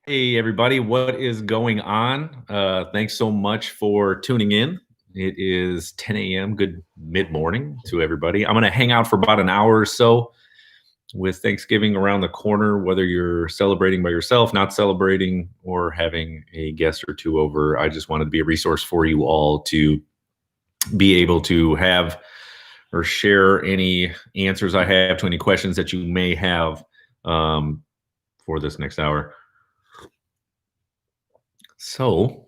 Hey, everybody, what is going on? Thanks so much for tuning in. It is 10 a.m. Good mid-morning to everybody. I'm going to hang out for about an hour or so with Thanksgiving around the corner, whether you're celebrating by yourself, not celebrating, or having a guest or two over. I just wanted to be a resource for you all to be able to have or share any answers I have to any questions that you may have for this next hour. So,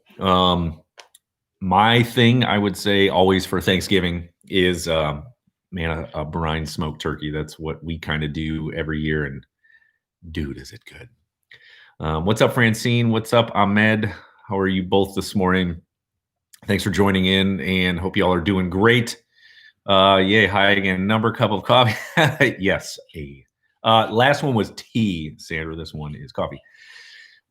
my thing I would say always for Thanksgiving is, man, a brine smoked turkey. That's what we kind of do every year. And dude, is it good? What's up, Francine? What's up, Ahmed? How are you both this morning? Thanks for joining in and hope you all are doing great. Yay, hi again. Number cup of coffee. Yes, a. Last one was tea, Sandra. This one is coffee.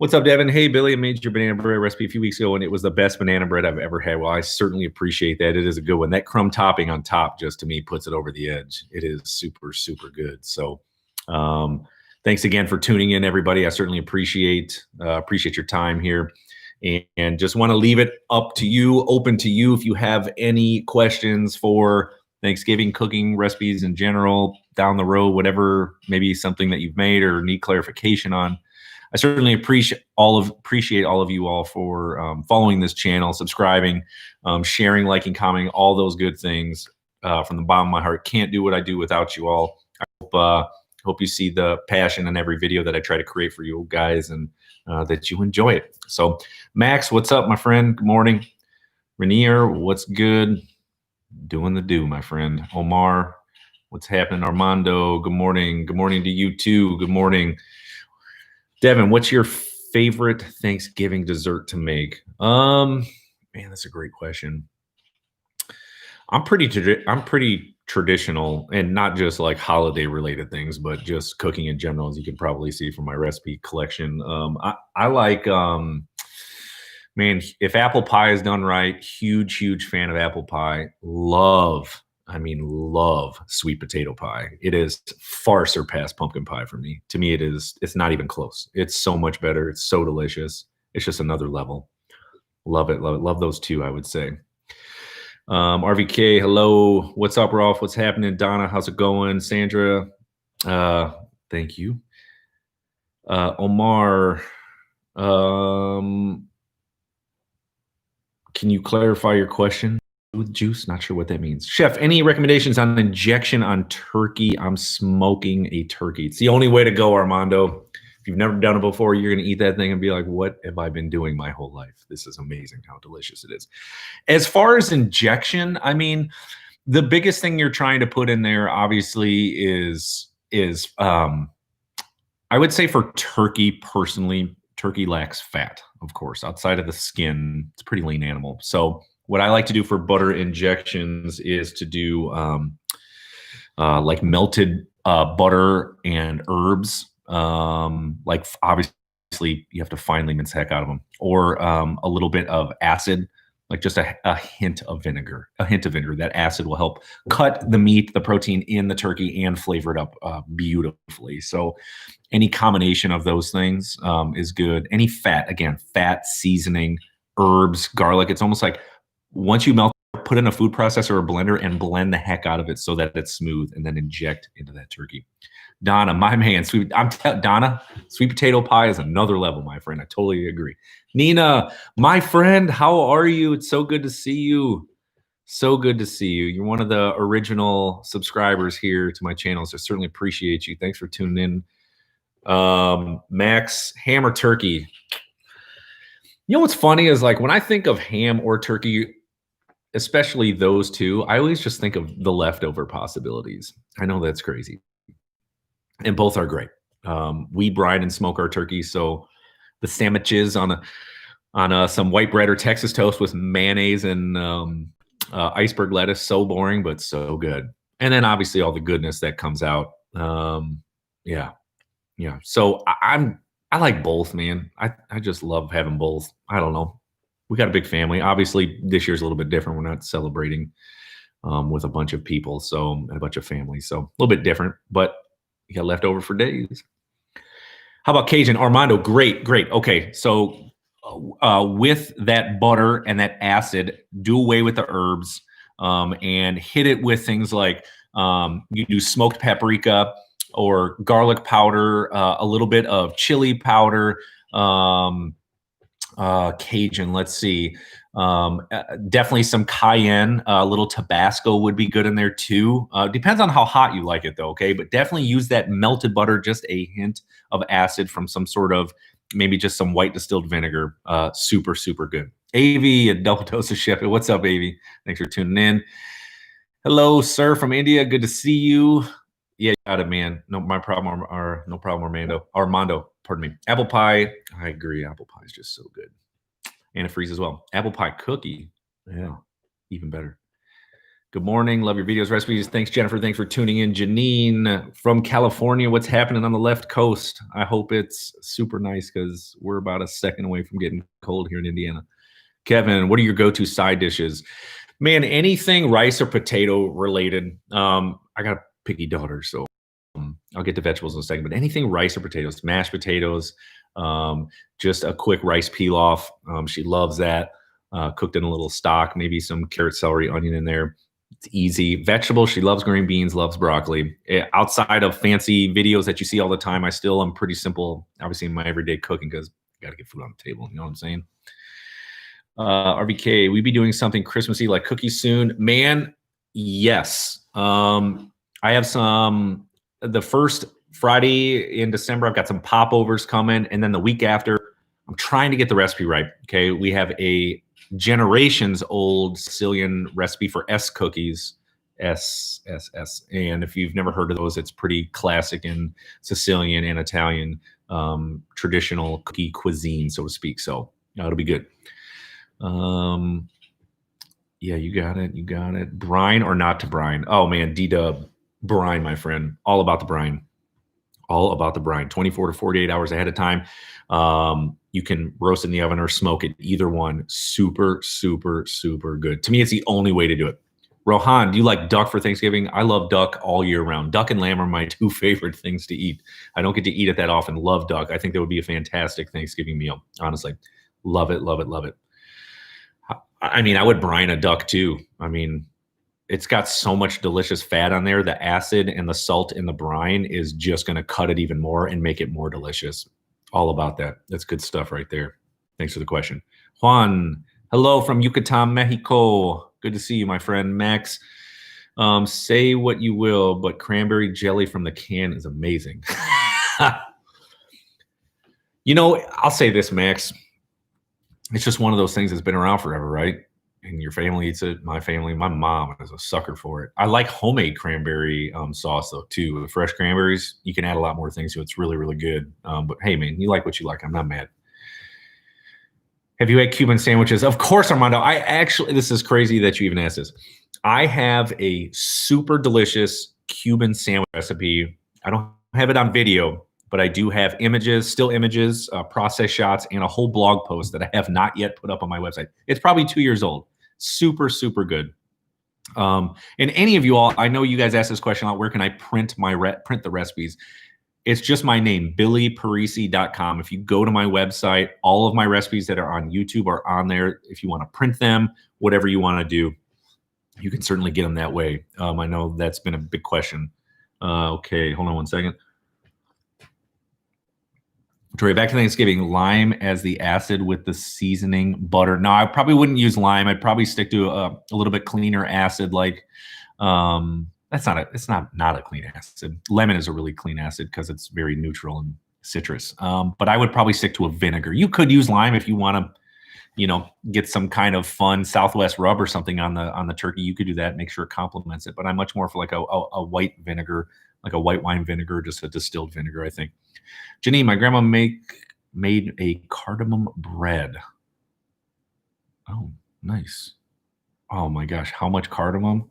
What's up, Devin? Hey, Billy, I made your banana bread recipe a few weeks ago, and it was the best banana bread I've ever had. Well, I certainly appreciate that. It is a good one. That crumb topping on top just, to me, puts it over the edge. It is super, super good. So thanks again for tuning in, everybody. I certainly appreciate your time here. And just want to leave it up to you, open to you, if you have any questions for Thanksgiving cooking recipes in general, down the road, whatever, maybe something that you've made or need clarification on. I certainly appreciate all of you all for following this channel, subscribing, sharing, liking, commenting, all those good things from the bottom of my heart. Can't do what I do without you all. I hope you see the passion in every video that I try to create for you guys, and that you enjoy it. So, Max, what's up, my friend? Good morning. Rainier, what's good? Doing the do, my friend. Omar, what's happening? Armando, good morning. Good morning to you too. Good morning. Devin, what's your favorite Thanksgiving dessert to make? Man, that's a great question. I'm pretty traditional, and not just like holiday related things, but just cooking in general, as you can probably see from my recipe collection. I like, man, if apple pie is done right, huge fan of apple pie. Love sweet potato pie. It is far surpassed pumpkin pie for me. To me, it's not even close. It's so much better. It's so delicious. It's just another level. Love it. Love those two, I would say. RVK, hello. What's up, Rolf? What's happening? Donna, how's it going? Sandra, thank you. Omar, can you clarify your question? With juice, not sure what that means. Chef, any recommendations on injection on turkey? I'm smoking a turkey. It's the only way to go, Armando. If you've never done it before, you're going to eat that thing and be like, what have I been doing my whole life? This is amazing how delicious it is. As far as injection, I mean, the biggest thing you're trying to put in there, obviously, is I would say for turkey, personally, turkey lacks fat, of course. Outside of the skin, it's a pretty lean animal. So what I like to do for butter injections is to do like melted butter and herbs. Like obviously you have to finely mince the heck out of them, or a little bit of acid, like just a hint of vinegar. That acid will help cut the meat, the protein in the turkey, and flavor it up beautifully. So any combination of those things is good. Any fat, again, fat, seasoning, herbs, garlic. It's almost like once you melt, put in a food processor or a blender and blend the heck out of it so that it's smooth, and then inject into that turkey. Donna, my man, Donna, sweet potato pie is another level, my friend. I totally agree. Nina, my friend, how are you? It's so good to see you. So good to see you. You're one of the original subscribers here to my channel, so I certainly appreciate you. Thanks for tuning in. Max, ham or turkey? You know what's funny is, like, when I think of ham or turkey, especially those two, I always just think of the leftover possibilities. I know that's crazy. And both are great. We brine and smoke our turkey, so the sandwiches on some white bread or Texas toast with mayonnaise and iceberg lettuce, so boring, but so good. And then obviously all the goodness that comes out. Yeah. So I like both, man. I just love having both. I don't know. We got a big family. Obviously, this year's a little bit different. We're not celebrating with a bunch of people, so a bunch of families. So a little bit different, but you got left over for days. How about Cajun? Armando, great, great. Okay, so with that butter and that acid, do away with the herbs and hit it with things like you do smoked paprika or garlic powder, a little bit of chili powder, Cajun. Let's see. Definitely some cayenne, a little Tabasco would be good in there too. Depends on how hot you like it though, okay? But definitely use that melted butter, just a hint of acid from some sort of, maybe just some white distilled vinegar. Super, super good. AV, a double dose of chef. What's up, AV? Thanks for tuning in. Hello, sir, from India. Good to see you. Yeah, got it, man. No, my problem, or no problem, Armando, pardon me. Apple pie. I agree. Apple pie is just so good. Antifreeze as well. Apple pie cookie. Yeah, even better. Good morning. Love your videos, recipes. Thanks, Jennifer. Thanks for tuning in. Janine from California. What's happening on the left coast? I hope it's super nice because we're about a second away from getting cold here in Indiana. Kevin, what are your go-to side dishes? Man, anything rice or potato related. I got a picky daughter, so I'll get to vegetables in a second. But anything rice or potatoes, mashed potatoes, just a quick rice pilaf. She loves that. Cooked in a little stock, maybe some carrot, celery, onion in there. It's easy. Vegetables, she loves green beans, loves broccoli. Outside of fancy videos that you see all the time, I still am pretty simple, obviously, in my everyday cooking because I got to get food on the table. You know what I'm saying? RBK, we be doing something Christmassy like cookies soon. Man, yes. I have some, the first Friday in December, I've got some popovers coming. And then the week after, I'm trying to get the recipe right. Okay. We have a generations old Sicilian recipe for S cookies. S. And if you've never heard of those, it's pretty classic in Sicilian and Italian traditional cookie cuisine, so to speak. So it'll be good. Yeah, you got it. Brine or not to brine? Oh man, D-Dub, brine, my friend. All about the brine. 24 to 48 hours ahead of time. You can roast in the oven or smoke it. Either one, super, super, super good. To me, it's the only way to do it. Rohan, do you like duck for Thanksgiving? I love duck all year round. Duck and lamb are my two favorite things to eat. I don't get to eat it that often. Love duck. I think that would be a fantastic Thanksgiving meal. Honestly, love it, love it, love it. I mean, I would brine a duck too. I mean, it's got so much delicious fat on there. The acid and the salt in the brine is just going to cut it even more and make it more delicious. All about that. That's good stuff right there. Thanks for the question. Juan, hello from Yucatan, Mexico. Good to see you, my friend. Max, say what you will, but cranberry jelly from the can is amazing. You know, I'll say this, Max. It's just one of those things that's been around forever, right? And your family eats it. My family, my mom is a sucker for it. I like homemade cranberry sauce though too. The fresh cranberries, you can add a lot more things to it. It's really, really good. But hey, man, you like what you like. I'm not mad. Have you had Cuban sandwiches? Of course, Armando. I actually, this is crazy that you even asked this. I have a super delicious Cuban sandwich recipe. I don't have it on video, but I do have images, still images, process shots, and a whole blog post that I have not yet put up on my website. It's probably 2 years old. Super, super good. And any of you all, I know you guys ask this question a lot. Where can I print print the recipes? It's just my name, billyparisi.com. If you go to my website, all of my recipes that are on YouTube are on there. If you want to print them, whatever you want to do, you can certainly get them that way. I know that's been a big question. Okay, hold on one second. Victoria, back to Thanksgiving, lime as the acid with the seasoning butter. No, I probably wouldn't use lime. I'd probably stick to a little bit cleaner acid. Like it's not a clean acid. Lemon is a really clean acid because it's very neutral and citrus. But I would probably stick to a vinegar. You could use lime if you want to, you know, get some kind of fun Southwest rub or something on the turkey. You could do that. Make sure it complements it. But I'm much more for like a white vinegar, like a white wine vinegar, just a distilled vinegar, I think. Janine, my grandma made a cardamom bread. Oh, nice. Oh my gosh, how much cardamom?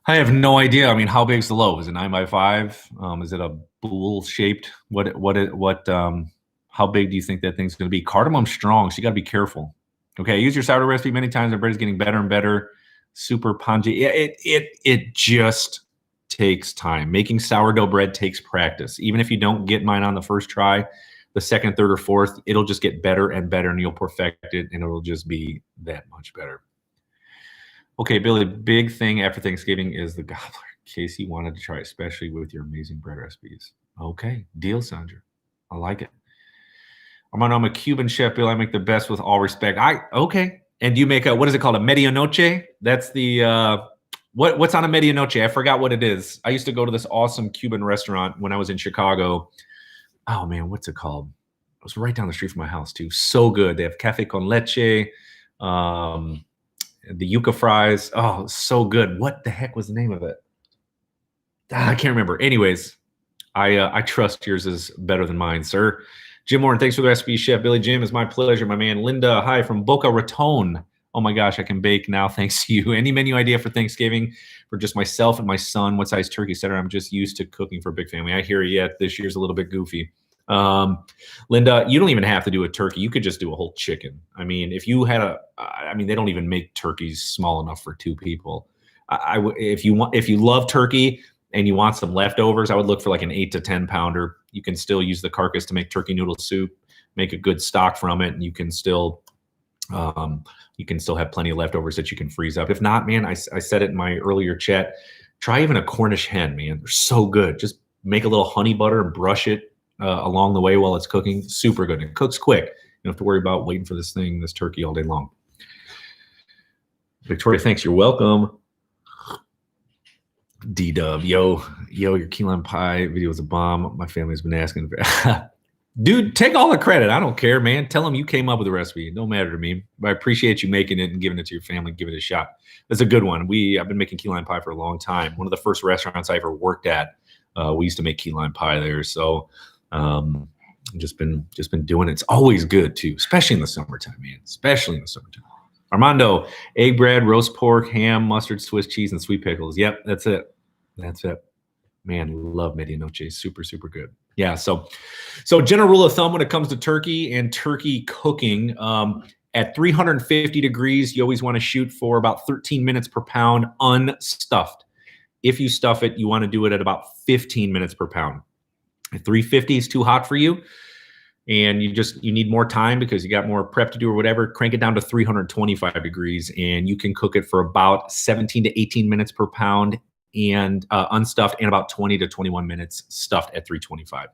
I have no idea. I mean, how big's the loaf? Is it 9x5? Is it a bowl shaped? How big do you think that thing's going to be? Cardamom's strong, so you got to be careful. Okay, I use your sourdough recipe many times. The bread is getting better and better. Super pungent. It just takes time. Making sourdough bread takes practice. Even if you don't get mine on the first try, the second, third, or fourth, it'll just get better and better, and you'll perfect it, and it'll just be that much better. Okay, Billy, big thing after Thanksgiving is the gobbler. Casey wanted to try, especially with your amazing bread recipes. Okay, deal, Sandra. I like it. I'm a Cuban chef, Bill. I make the best with all respect. Okay. And you make what is it called? A medianoche? That's the what's on a medianoche? I forgot what it is. I used to go to this awesome Cuban restaurant when I was in Chicago. Oh man, what's it called? It was right down the street from my house too. So good. They have cafe con leche, the yuca fries. Oh, so good. What the heck was the name of it? I can't remember. Anyways, I trust yours is better than mine, sir. Jim Warren, thanks for the recipe, Chef Billy. Jim, it's my pleasure, my man. Linda, hi from Boca Raton. Oh my gosh, I can bake now, thanks to you. Any menu idea for Thanksgiving for just myself and my son? What size turkey center? I'm just used to cooking for a big family. I hear you. Yet this year's a little bit goofy. Linda, you don't even have to do a turkey. You could just do a whole chicken. I mean, if you had they don't even make turkeys small enough for two people. If you love turkey and you want some leftovers, I would look for like an 8 to 10 pounder. You can still use the carcass to make turkey noodle soup, make a good stock from it, and you can still have plenty of leftovers that you can freeze up. If not, man, I said it in my earlier chat, try even a Cornish hen, man. They're so good. Just make a little honey butter and brush it along the way while it's cooking. Super good. It cooks quick. You don't have to worry about waiting for this turkey all day long. Victoria, thanks. You're welcome. D-Dub, yo, your key lime pie video was a bomb. My family's been asking. Dude, take all the credit. I don't care, man. Tell them you came up with the recipe. It don't matter to me. But I appreciate you making it and giving it to your family, giving it a shot. It's a good one. I've been making key lime pie for a long time. One of the first restaurants I ever worked at, we used to make key lime pie there. So just been doing it. It's always good too, especially in the summertime, man. Especially in the summertime. Armando, egg bread, roast pork, ham, mustard, Swiss cheese, and sweet pickles. Yep, that's it. Man, love medianoche. Super, super good. Yeah, so general rule of thumb when it comes to turkey and turkey cooking, at 350 degrees, you always want to shoot for about 13 minutes per pound unstuffed. If you stuff it, you want to do it at about 15 minutes per pound. At 350 is too hot for you, and you need more time because you got more prep to do or whatever. Crank it down to 325 degrees, and you can cook it for about 17 to 18 minutes per pound and unstuffed, and about 20 to 21 minutes stuffed at 325.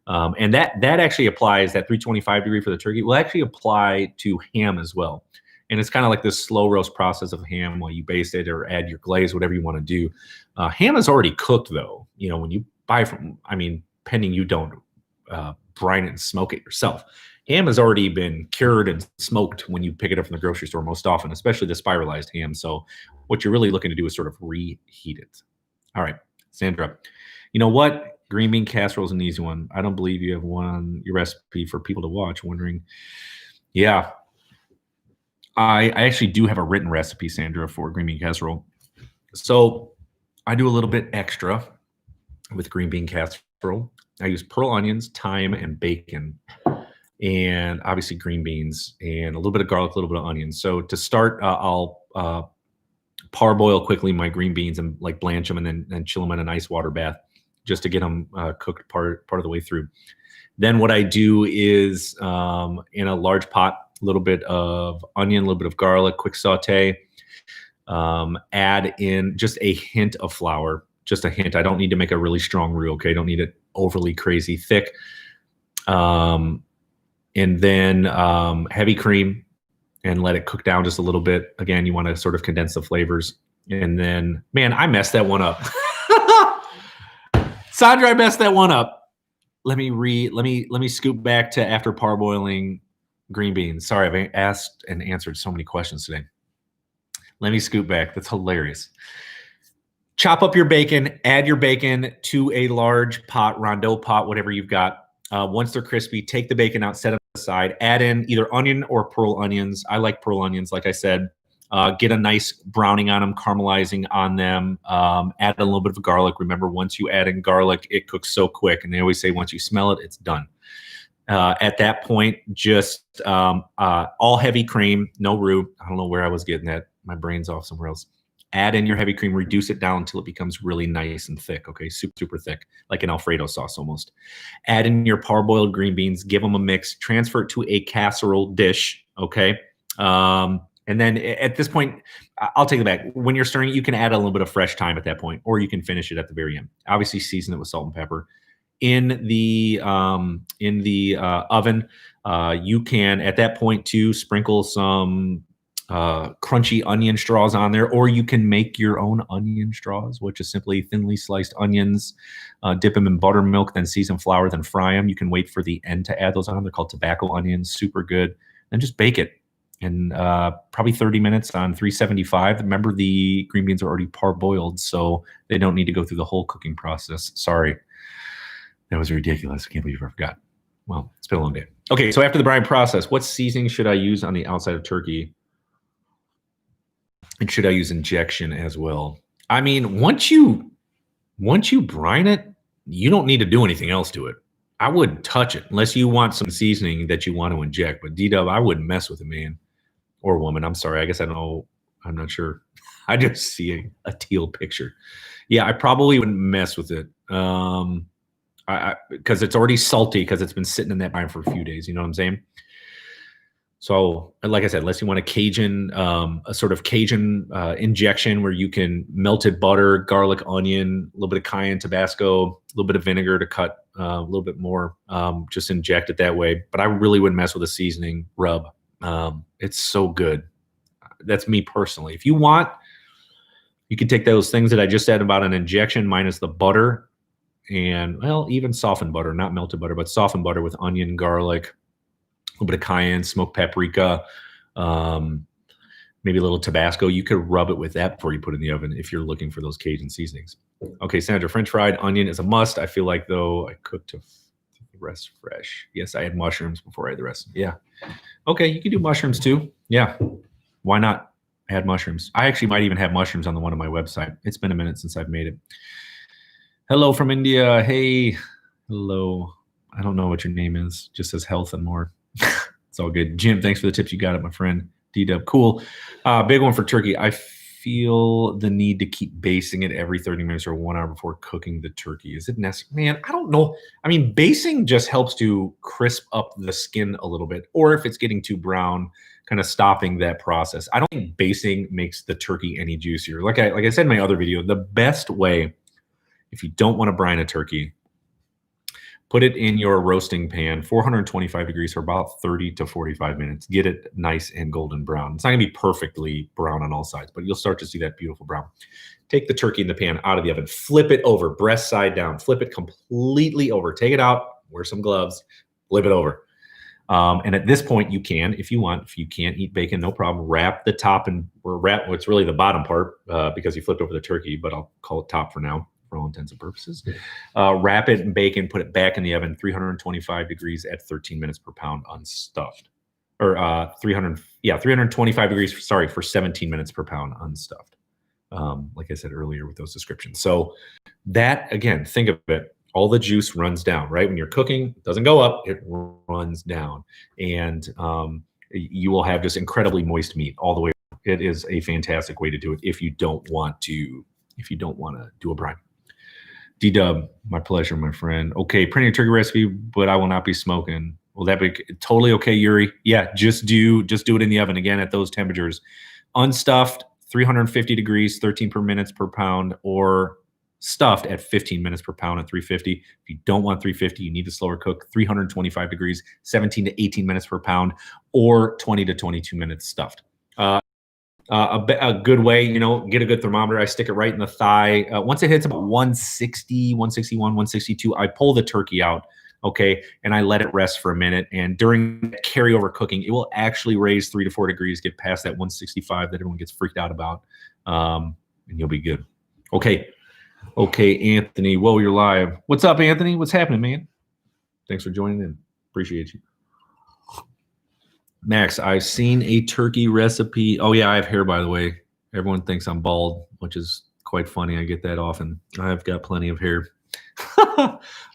And that actually applies, that 325 degree for the turkey will actually apply to ham as well. And it's kind of like this slow roast process of ham while you baste it or add your glaze, whatever you want to do. Ham is already cooked though. You know, when you buy pending you don't brine it and smoke it yourself. Ham has already been cured and smoked when you pick it up from the grocery store most often, especially the spiralized ham. So what you're really looking to do is sort of reheat it. All right, Sandra, you know what? Green bean casserole is an easy one. I don't believe you have your recipe for people to watch wondering. Yeah, I actually do have a written recipe, Sandra, for green bean casserole. So I do a little bit extra with green bean casserole. I use pearl onions, thyme, and bacon, and obviously green beans, and a little bit of garlic, a little bit of onions. So to start, I'll parboil quickly my green beans and like blanch them and then chill them in an ice water bath just to get them cooked part of the way through. Then what I do is in a large pot, a little bit of onion, a little bit of garlic, quick saute, add in just a hint of flour, just a hint. I don't need to make a really strong roux, okay? I don't need it overly crazy thick. And then heavy cream, and let it cook down just a little bit. Again, you want to sort of condense the flavors. And then, man, I messed that one up. Sandra, I messed that one up. Let me scoop back to after parboiling green beans. Sorry, I've asked and answered so many questions today. Let me scoop back. That's hilarious. Chop up your bacon, add your bacon to a large pot, rondeau pot, whatever you've got. Once they're crispy, take the bacon out, set it aside, add in either onion or pearl onions. I like pearl onions, like I said. Get a nice browning on them, caramelizing on them. Add a little bit of garlic. Remember, once you add in garlic, it cooks so quick. And they always say once you smell it, it's done. At that point, just all heavy cream, no roux. I don't know where I was getting that. My brain's off somewhere else. Add in your heavy cream, reduce it down until it becomes really nice and thick, okay? Super, super thick, like an Alfredo sauce almost. Add in your parboiled green beans, give them a mix, transfer it to a casserole dish, okay? And then at this point, I'll take it back. When you're stirring it, you can add a little bit of fresh thyme at that point, or you can finish it at the very end. Obviously, season it with salt and pepper. In the oven, you can, at that point, too, sprinkle some crunchy onion straws on there, or you can make your own onion straws, which is simply thinly sliced onions, dip them in buttermilk, then season flour, then fry them. You can wait for the end to add those on. They're called tobacco onions, super good. Then just bake it in probably 30 minutes on 375. Remember, the green beans are already parboiled, so they don't need to go through the whole cooking process. Sorry. That was ridiculous. I can't believe I forgot. Well, it's been a long day. Okay, so after the brine process, what seasoning should I use on the outside of turkey? And should I use injection as well? I mean, once you brine it, you don't need to do anything else to it. I wouldn't touch it unless you want some seasoning that you want to inject. But D-Dub, I wouldn't mess with it, man. Or woman. I'm sorry. I guess I don't know. I'm not sure. I just see a teal picture. Yeah, I probably wouldn't mess with it. Because it's already salty because it's been sitting in that brine for a few days. You know what I'm saying? So, like I said, unless you want a sort of Cajun injection where you can melted butter, garlic, onion, a little bit of cayenne, Tabasco, a little bit of vinegar to cut a little bit more, just inject it that way. But I really wouldn't mess with a seasoning rub. It's so good. That's me personally. If you want, you can take those things that I just said about an injection minus the butter, and, well, even softened butter, not melted butter, but softened butter with onion, garlic, a little bit of cayenne, smoked paprika, maybe a little Tabasco. You could rub it with that before you put it in the oven if you're looking for those Cajun seasonings. Okay, Sandra, French fried onion is a must. I feel like, though, I cooked the rest fresh. Yes, I had mushrooms before I had the rest. Yeah. Okay, you can do mushrooms too. Yeah. Why not? I had mushrooms. I actually might even have mushrooms on the one on my website. It's been a minute since I've made it. Hello from India. Hey, hello. I don't know what your name is. Just says health and more. It's all good. Jim, thanks for the tips you got it, my friend. D-Dub, cool. Big one for turkey. I feel the need to keep basting it every 30 minutes or 1 hour before cooking the turkey. Is it necessary? Man, I don't know. I mean, basting just helps to crisp up the skin a little bit, or if it's getting too brown, kind of stopping that process. I don't think basting makes the turkey any juicier. Like I said in my other video, the best way, if you don't want to brine a turkey, put it in your roasting pan, 425 degrees for about 30 to 45 minutes. Get it nice and golden brown. It's not going to be perfectly brown on all sides, but you'll start to see that beautiful brown. Take the turkey in the pan out of the oven. Flip it over, breast side down. Flip it completely over. Take it out. Wear some gloves. Flip it over. And at this point, you can, if you want, if you can't eat bacon, no problem, wrap the top or wrap what's really the bottom part because you flipped over the turkey, but I'll call it top for now, for all intents and purposes. Wrap it in bacon, put it back in the oven, 325 degrees at 13 minutes per pound unstuffed. Or 325 degrees, sorry, for 17 minutes per pound unstuffed. Like I said earlier with those descriptions. So that, again, think of it. All the juice runs down, right? When you're cooking, it doesn't go up, it runs down. And you will have just incredibly moist meat all the way. It is a fantastic way to do it if you don't want to do a brine. D-Dub, my pleasure, my friend. Okay, printing a turkey recipe, but I will not be smoking. Will that be totally okay, Yuri? Yeah, just do it in the oven again at those temperatures. Unstuffed, 350 degrees, 13 per minutes per pound, or stuffed at 15 minutes per pound at 350. If you don't want 350, you need to slower cook, 325 degrees, 17 to 18 minutes per pound, or 20 to 22 minutes stuffed. A good way, get a good thermometer. I stick it right in the thigh. Once it hits about 160, 161, 162, I pull the turkey out, okay, and I let it rest for a minute. And during carryover cooking, it will actually raise 3 to 4 degrees, get past that 165 that everyone gets freaked out about, and you'll be good. Okay, Anthony. Whoa, you're live. What's up, Anthony? What's happening, man? Thanks for joining in. Appreciate you. Max, I've seen a turkey recipe. Oh, yeah, I have hair, by the way. Everyone thinks I'm bald, which is quite funny. I get that often. I've got plenty of hair.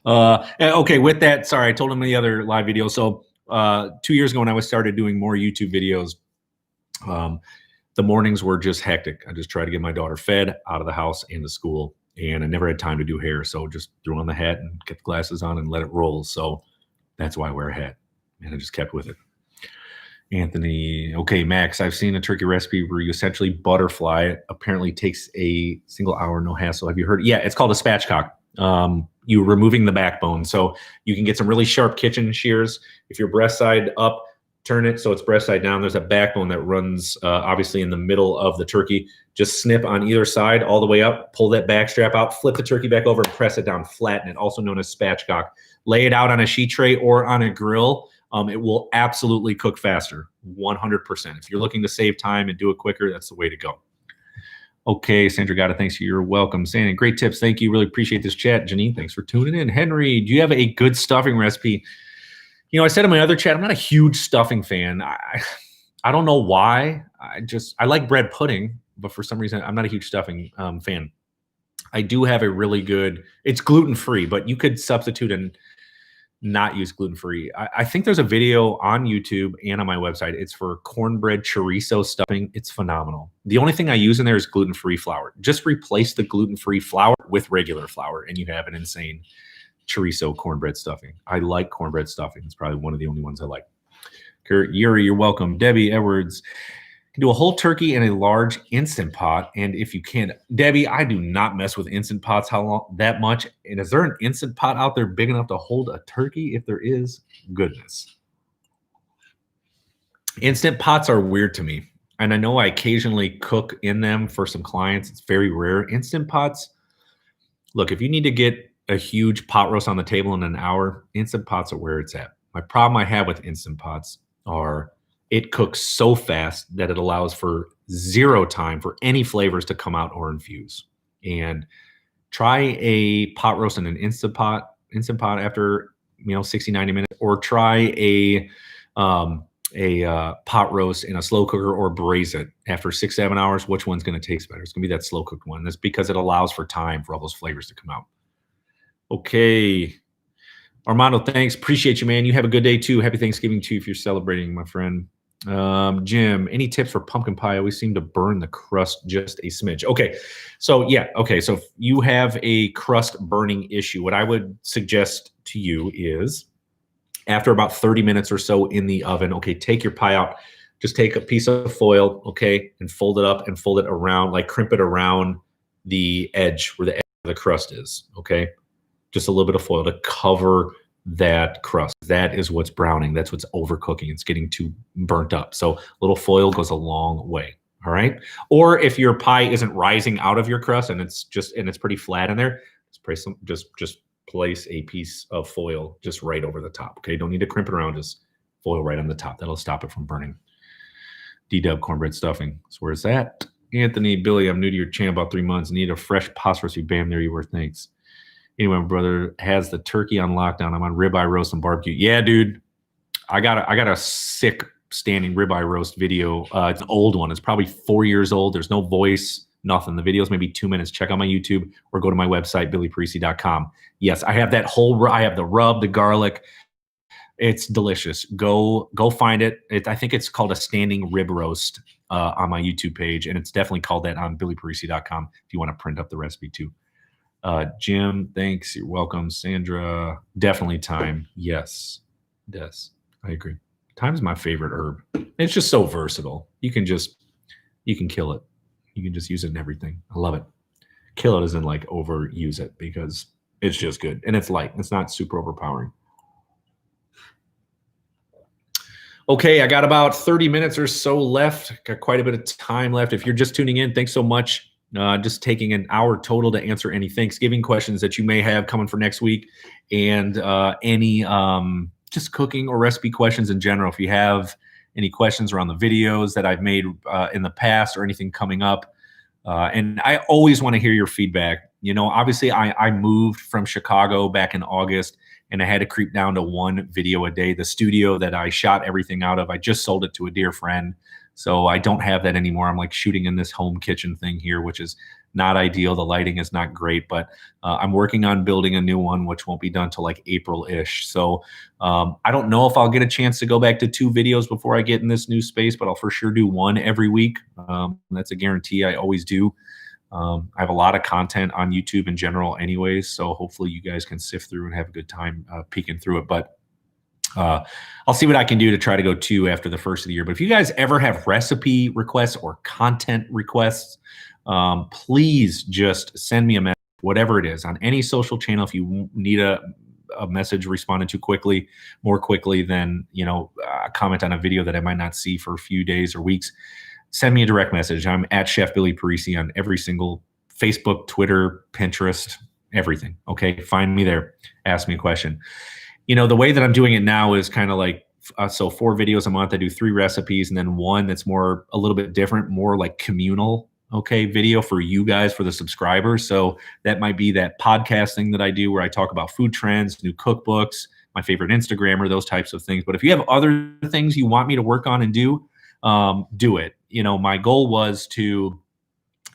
Okay, with that, sorry, I told him in the other live video. So 2 years ago when I started doing more YouTube videos, the mornings were just hectic. I just tried to get my daughter fed, out of the house, and to school. And I never had time to do hair. So just threw on the hat and get the glasses on and let it roll. So that's why I wear a hat. And I just kept with it. Anthony, okay, Max, I've seen a turkey recipe where you essentially butterfly it. Apparently takes a single hour, no hassle. Have you heard? Yeah, it's called a spatchcock. You removing the backbone. So you can get some really sharp kitchen shears. If your breast side up, turn it so it's breast side down. There's a backbone that runs obviously in the middle of the turkey. Just snip on either side all the way up, pull that back strap out, flip the turkey back over and press it down, flatten it, also known as spatchcock. Lay it out on a sheet tray or on a grill. It will absolutely cook faster, 100%. If you're looking to save time and do it quicker, that's the way to go. Okay, Sandra Gata, thanks. You're welcome. Sandra, great tips. Thank you. Really appreciate this chat. Janine, thanks for tuning in. Henry, do you have a good stuffing recipe? You know, I said in my other chat, I'm not a huge stuffing fan. I don't know why. I like bread pudding, but for some reason, I'm not a huge stuffing fan. I do have a really good, it's gluten-free, but you could substitute and not use gluten-free. I think there's a video on YouTube and on my website. It's for cornbread chorizo stuffing. It's phenomenal. The only thing I use in there is gluten-free flour. Just replace the gluten-free flour with regular flour, and you have an insane chorizo cornbread stuffing. I like cornbread stuffing. It's probably one of the only ones I like. Yuri, you're welcome. Debbie Edwards, can do a whole turkey in a large Instant Pot. And if you can, Debbie, I do not mess with Instant Pots that much. And is there an Instant Pot out there big enough to hold a turkey? If there is, goodness. Instant Pots are weird to me. And I know I occasionally cook in them for some clients. It's very rare. Instant Pots, look, if you need to get a huge pot roast on the table in an hour, Instant Pots are where it's at. My problem I have with Instant Pots are it cooks so fast that it allows for zero time for any flavors to come out or infuse. And try a pot roast in an Instant Pot after 60, 90 minutes, or try a pot roast in a slow cooker or braise it after 6, 7 hours. Which one's going to taste better? It's going to be that slow cooked one. That's because it allows for time for all those flavors to come out. Okay. Armando, thanks. Appreciate you, man. You have a good day too. Happy Thanksgiving to you if you're celebrating, my friend. Jim, any tips for pumpkin pie? I always seem to burn the crust just a smidge. Okay. So yeah. Okay. So if you have a crust burning issue, what I would suggest to you is after about 30 minutes or so in the oven, okay, take your pie out. Just take a piece of foil, okay, and fold it up and fold it around, like crimp it around the edge where the edge of the crust is, okay? Just a little bit of foil to cover that crust. That is what's browning. That's what's overcooking. It's getting too burnt up. So a little foil goes a long way. All right. Or if your pie isn't rising out of your crust and it's pretty flat in there, just place a piece of foil just right over the top. Okay. Don't need to crimp it around. Just foil right on the top. That'll stop it from burning. D-Dub cornbread stuffing. So where's that? Anthony, Billy, I'm new to your channel, about 3 months. Need a fresh pasta recipe. Bam, there you were. Thanks. Anyway, my brother has the turkey on lockdown. I'm on ribeye roast and barbecue. Yeah, dude. I got a sick standing ribeye roast video. It's an old one. It's probably 4 years old. There's no voice, nothing. The video's maybe 2 minutes. Check out my YouTube or go to my website, billyparisi.com. Yes, I have I have the rub, the garlic. It's delicious. Go find it. I think it's called a standing rib roast on my YouTube page, and it's definitely called that on billyparisi.com if you want to print up the recipe too. Jim, thanks. You're welcome. Sandra, definitely thyme. Yes. Yes, I agree. Thyme is my favorite herb. It's just so versatile. You can kill it. You can just use it in everything. I love it. Kill it as in like overuse it because it's just good. And it's light. It's not super overpowering. Okay, I got about 30 minutes or so left. Got quite a bit of time left. If you're just tuning in, thanks so much. Just taking an hour total to answer any Thanksgiving questions that you may have coming for next week, and any just cooking or recipe questions in general. If you have any questions around the videos that I've made in the past or anything coming up, and I always want to hear your feedback. You know, obviously I moved from Chicago back in August, and I had to creep down to 1 video a day. The studio that I shot everything out of, I just sold it to a dear friend. So I don't have that anymore. I'm like shooting in this home kitchen thing here, which is not ideal. The lighting is not great, but I'm working on building a new one, which won't be done till like April-ish. So I don't know if I'll get a chance to go back to 2 videos before I get in this new space, but I'll for sure do 1 every week. That's a guarantee. I always do. I have a lot of content on YouTube in general anyways, so hopefully you guys can sift through and have a good time peeking through it. But I'll see what I can do to try to go 2 after the first of the year. But if you guys ever have recipe requests or content requests, please just send me a message, whatever it is, on any social channel. If you need a message responded to quickly, more quickly than, a comment on a video that I might not see for a few days or weeks, send me a direct message. I'm at Chef Billy Parisi on every single Facebook, Twitter, Pinterest, everything. Okay, find me there. Ask me a question. The way that I'm doing it now is kind of like, so 4 videos a month. I do 3 recipes, and then 1 that's a little bit different, more like communal, video for you guys, for the subscribers. So that might be that podcast thing that I do where I talk about food trends, new cookbooks, my favorite Instagrammer, those types of things. But if you have other things you want me to work on and do it. My goal was to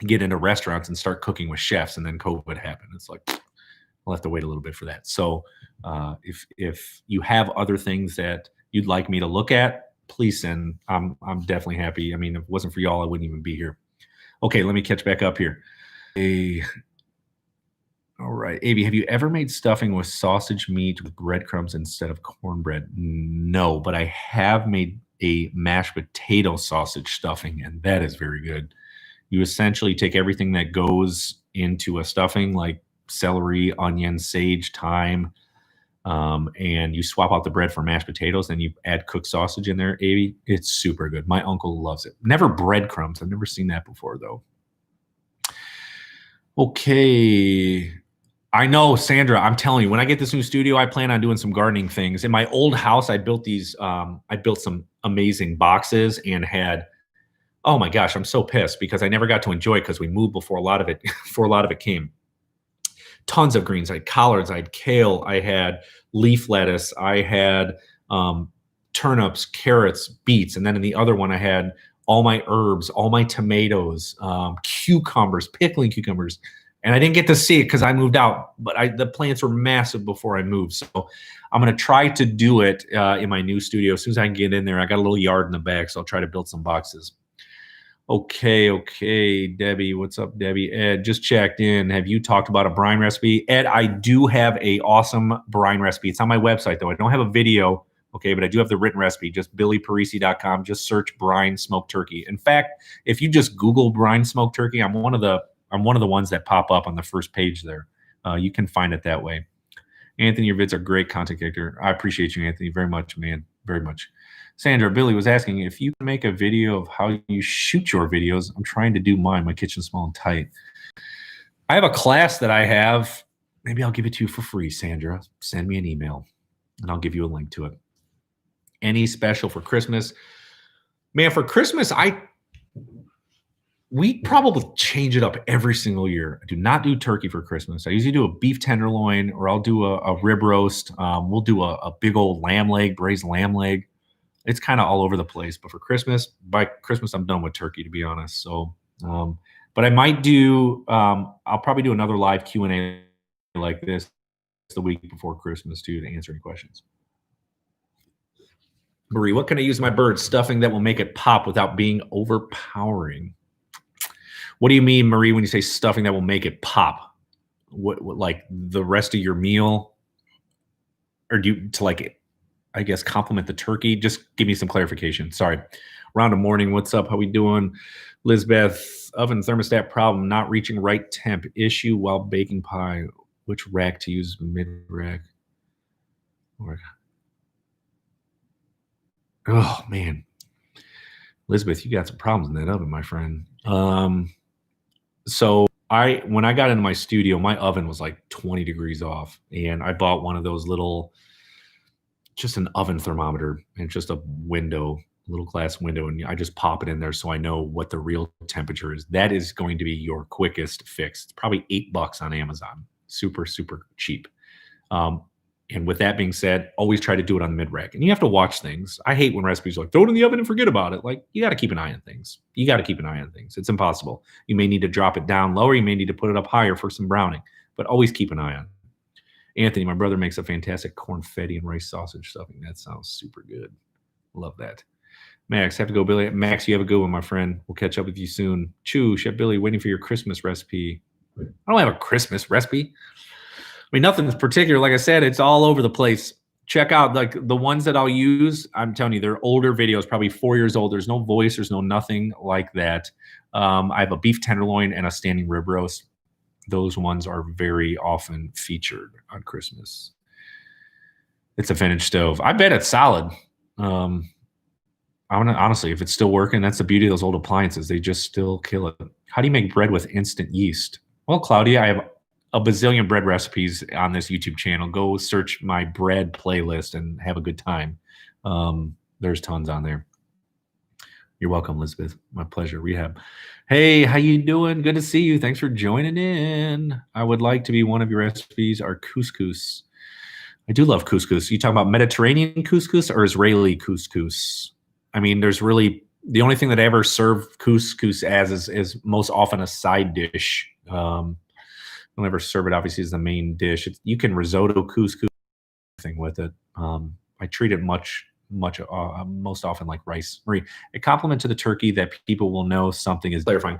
get into restaurants and start cooking with chefs, and then COVID happened. It's like, I'll have to wait a little bit for that. So if you have other things that you'd like me to look at, please send. I'm definitely happy. I mean, if it wasn't for y'all, I wouldn't even be here. Okay, let me catch back up here. All right, Avi, have you ever made stuffing with sausage meat with breadcrumbs instead of cornbread? No, but I have made a mashed potato sausage stuffing, and that is very good. You essentially take everything that goes into a stuffing, like celery, onion, sage, thyme, and you swap out the bread for mashed potatoes, and you add cooked sausage in there, Avi. It's super good. My uncle loves it. Never breadcrumbs. I've never seen that before, though. Okay. I know, Sandra, I'm telling you, when I get this new studio, I plan on doing some gardening things. In my old house, I built some amazing boxes and had, oh my gosh, I'm so pissed because I never got to enjoy it because we moved before a lot of it came. Tons of greens. I had collards, I had kale, I had leaf lettuce, I had turnips, carrots, beets, and then in the other one I had all my herbs, all my tomatoes, cucumbers, pickling cucumbers. And I didn't get to see it because I moved out, but the plants were massive before I moved. So I'm going to try to do it in my new studio. As soon as I can get in there, I got a little yard in the back, so I'll try to build some boxes. Okay, Debbie. What's up, Debbie? Ed, just checked in. Have you talked about a brine recipe? Ed, I do have a awesome brine recipe. It's on my website, though. I don't have a video, okay, but I do have the written recipe. Just billyparisi.com. Just search brine smoked turkey. In fact, if you just Google brine smoked turkey, I'm one of the ones that pop up on the first page there. You can find it that way. Anthony, your vids are great content creator. I appreciate you, Anthony, very much, man, very much. Sandra, Billy was asking if you can make a video of how you shoot your videos. I'm trying to do mine. My kitchen's small and tight. I have a class that I have. Maybe I'll give it to you for free, Sandra. Send me an email, and I'll give you a link to it. Any special for Christmas? Man, for Christmas, we probably change it up every single year. I do not do turkey for Christmas. I usually do a beef tenderloin, or I'll do a rib roast. We'll do a big old lamb leg, braised lamb leg. It's kind of all over the place. But for Christmas, by Christmas, I'm done with turkey, to be honest. So, but I might do, I'll probably do another live Q&A like this the week before Christmas, too, to answer any questions. Marie, what can I use my bird stuffing that will make it pop without being overpowering? What do you mean, Marie, when you say stuffing that will make it pop? What like the rest of your meal? Or do you, to like, I guess, compliment the turkey? Just give me some clarification. Sorry. Round of morning, what's up? How we doing? Lizbeth, oven thermostat problem, not reaching right temp. Issue while baking pie. Which rack to use? Mid-rack. Oh, man. Elizabeth, you got some problems in that oven, my friend. So when I got into my studio, my oven was like 20 degrees off, and I bought one of those little, just an oven thermometer, and just a window, little glass window, and I just pop it in there so I know what the real temperature is. That is going to be your quickest fix. It's probably $8 on Amazon. Super, super cheap. And with that being said, always try to do it on the mid-rack. And you have to watch things. I hate when recipes are like, throw it in the oven and forget about it. Like, you got to keep an eye on things. You got to keep an eye on things. It's impossible. You may need to drop it down lower. You may need to put it up higher for some browning, but always keep an eye on it. Anthony, my brother, makes a fantastic confetti and rice sausage stuffing. That sounds super good. Love that. Max, have to go, Billy. Max, you have a good one, my friend. We'll catch up with you soon. Chew, Chef Billy, waiting for your Christmas recipe. I don't have a Christmas recipe. I mean, nothing's particular. Like I said, it's all over the place. Check out like the ones that I'll use. I'm telling you, they're older videos, probably 4 years old. There's no voice. There's no nothing like that. I have a beef tenderloin and a standing rib roast. Those ones are very often featured on Christmas. It's a vintage stove. I bet it's solid. Honestly, if it's still working, that's the beauty of those old appliances. They just still kill it. How do you make bread with instant yeast? Well, Claudia, I have a bazillion bread recipes on this YouTube channel. Go search my bread playlist and have a good time. There's tons on there. You're welcome, Elizabeth. My pleasure. Rehab. Hey, how you doing? Good to see you. Thanks for joining in. I would like to be one of your recipes are couscous. I do love couscous. You talking about Mediterranean couscous or Israeli couscous? I mean, there's really the only thing that I ever serve couscous as is most often a side dish. I'll never serve it, obviously, as the main dish. You can risotto couscous thing with it. I treat it most often like rice. Marie, a compliment to the turkey that people will know something is clarifying.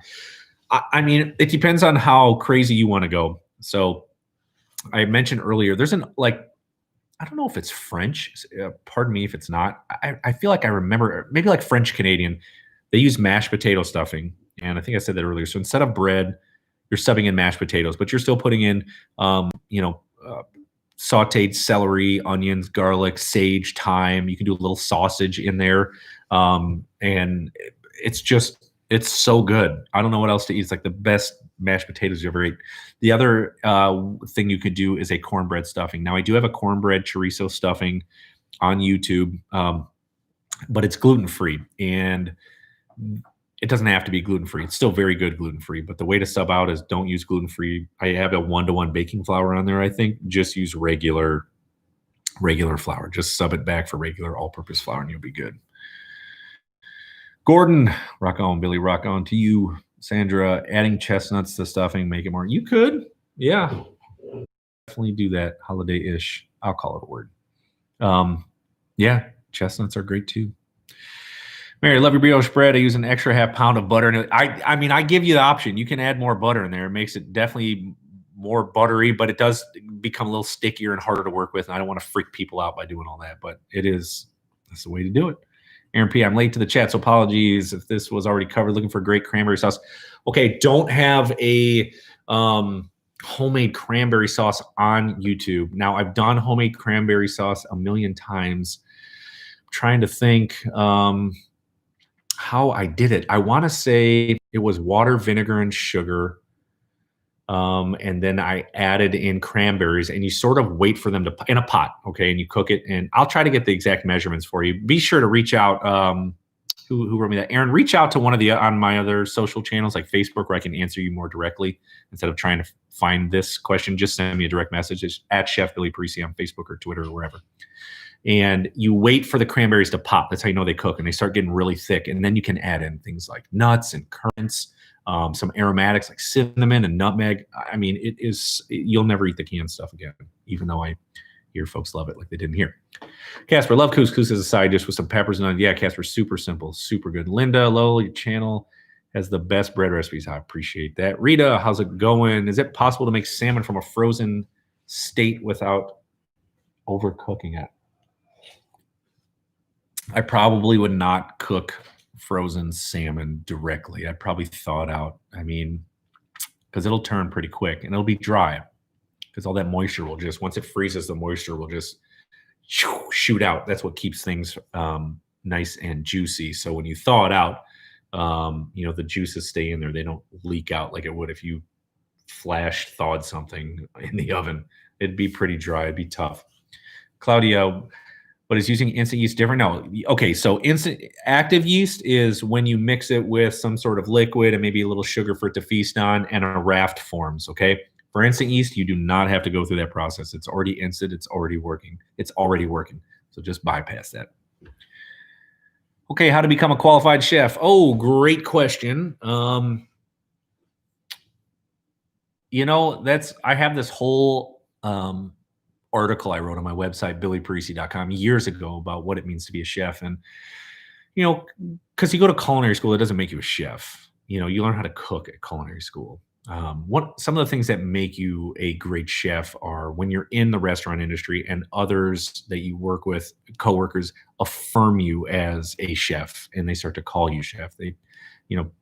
I mean, it depends on how crazy you want to go. So I mentioned earlier, there's I don't know if it's French. Pardon me if it's not. I feel like I remember, maybe like French Canadian. They use mashed potato stuffing. And I think I said that earlier. So instead of bread, you're stuffing in mashed potatoes, but you're still putting in, sauteed celery, onions, garlic, sage, thyme. You can do a little sausage in there. And it's so good. I don't know what else to eat. It's like the best mashed potatoes you ever ate. The other thing you could do is a cornbread stuffing. Now, I do have a cornbread chorizo stuffing on YouTube, but it's gluten-free. And it doesn't have to be gluten-free. It's still very good gluten-free, but the way to sub out is don't use gluten-free. I have a 1-to-1 baking flour on there, I think. Just use regular flour. Just sub it back for regular all-purpose flour and you'll be good. Gordon, rock on, Billy, rock on to you. Sandra, adding chestnuts to stuffing, make it more. You could, yeah. Definitely do that holiday-ish. I'll call it a word. Yeah, chestnuts are great too. Mary, love your brioche bread. I use an extra half pound of butter. And I mean, I give you the option. You can add more butter in there. It makes it definitely more buttery, but it does become a little stickier and harder to work with. And I don't want to freak people out by doing all that, but that's the way to do it. Aaron P., I'm late to the chat, so apologies if this was already covered. Looking for great cranberry sauce. Okay, don't have a homemade cranberry sauce on YouTube. Now, I've done homemade cranberry sauce a million times. I'm trying to think how I did it. I want to say it was water, vinegar, and sugar. And then I added in cranberries, and you sort of wait for them to in a pot, okay? And you cook it. And I'll try to get the exact measurements for you. Be sure to reach out. Who wrote me that? Aaron, reach out to one of on my other social channels like Facebook, where I can answer you more directly instead of trying to find this question. Just send me a direct message. It's at Chef Billy Parisi on Facebook or Twitter or wherever. And you wait for the cranberries to pop. That's how you know they cook, and they start getting really thick. And then you can add in things like nuts and currants. Some aromatics like cinnamon and nutmeg. I mean, you'll never eat the canned stuff again, even though I hear folks love it like they didn't here. Casper, love couscous as a side dish with some peppers and onions. Yeah, Casper, super simple, super good. Linda, hello, your channel has the best bread recipes. I appreciate that. Rita, how's it going? Is it possible to make salmon from a frozen state without overcooking it? I probably would not cook frozen salmon directly. I'd probably thaw it out. I mean, because it'll turn pretty quick and it'll be dry because all that moisture will just, once it freezes, the moisture will just shoot out. That's what keeps things nice and juicy. So when you thaw it out, the juices stay in there. They don't leak out like it would if you flash thawed something in the oven. It'd be pretty dry. It'd be tough. Claudia, but is using instant yeast different? No. Okay, so instant active yeast is when you mix it with some sort of liquid and maybe a little sugar for it to feast on, and a raft forms, okay? For instant yeast, you do not have to go through that process. It's already instant. It's already working. It's already working. So just bypass that. Okay, how to become a qualified chef? Oh, great question. I have this whole article I wrote on my website, billyparisi.com, years ago about what it means to be a chef. And, because you go to culinary school, it doesn't make you a chef. You learn how to cook at culinary school. Some of the things that make you a great chef are when you're in the restaurant industry and others that you work with, coworkers, affirm you as a chef and they start to call you chef.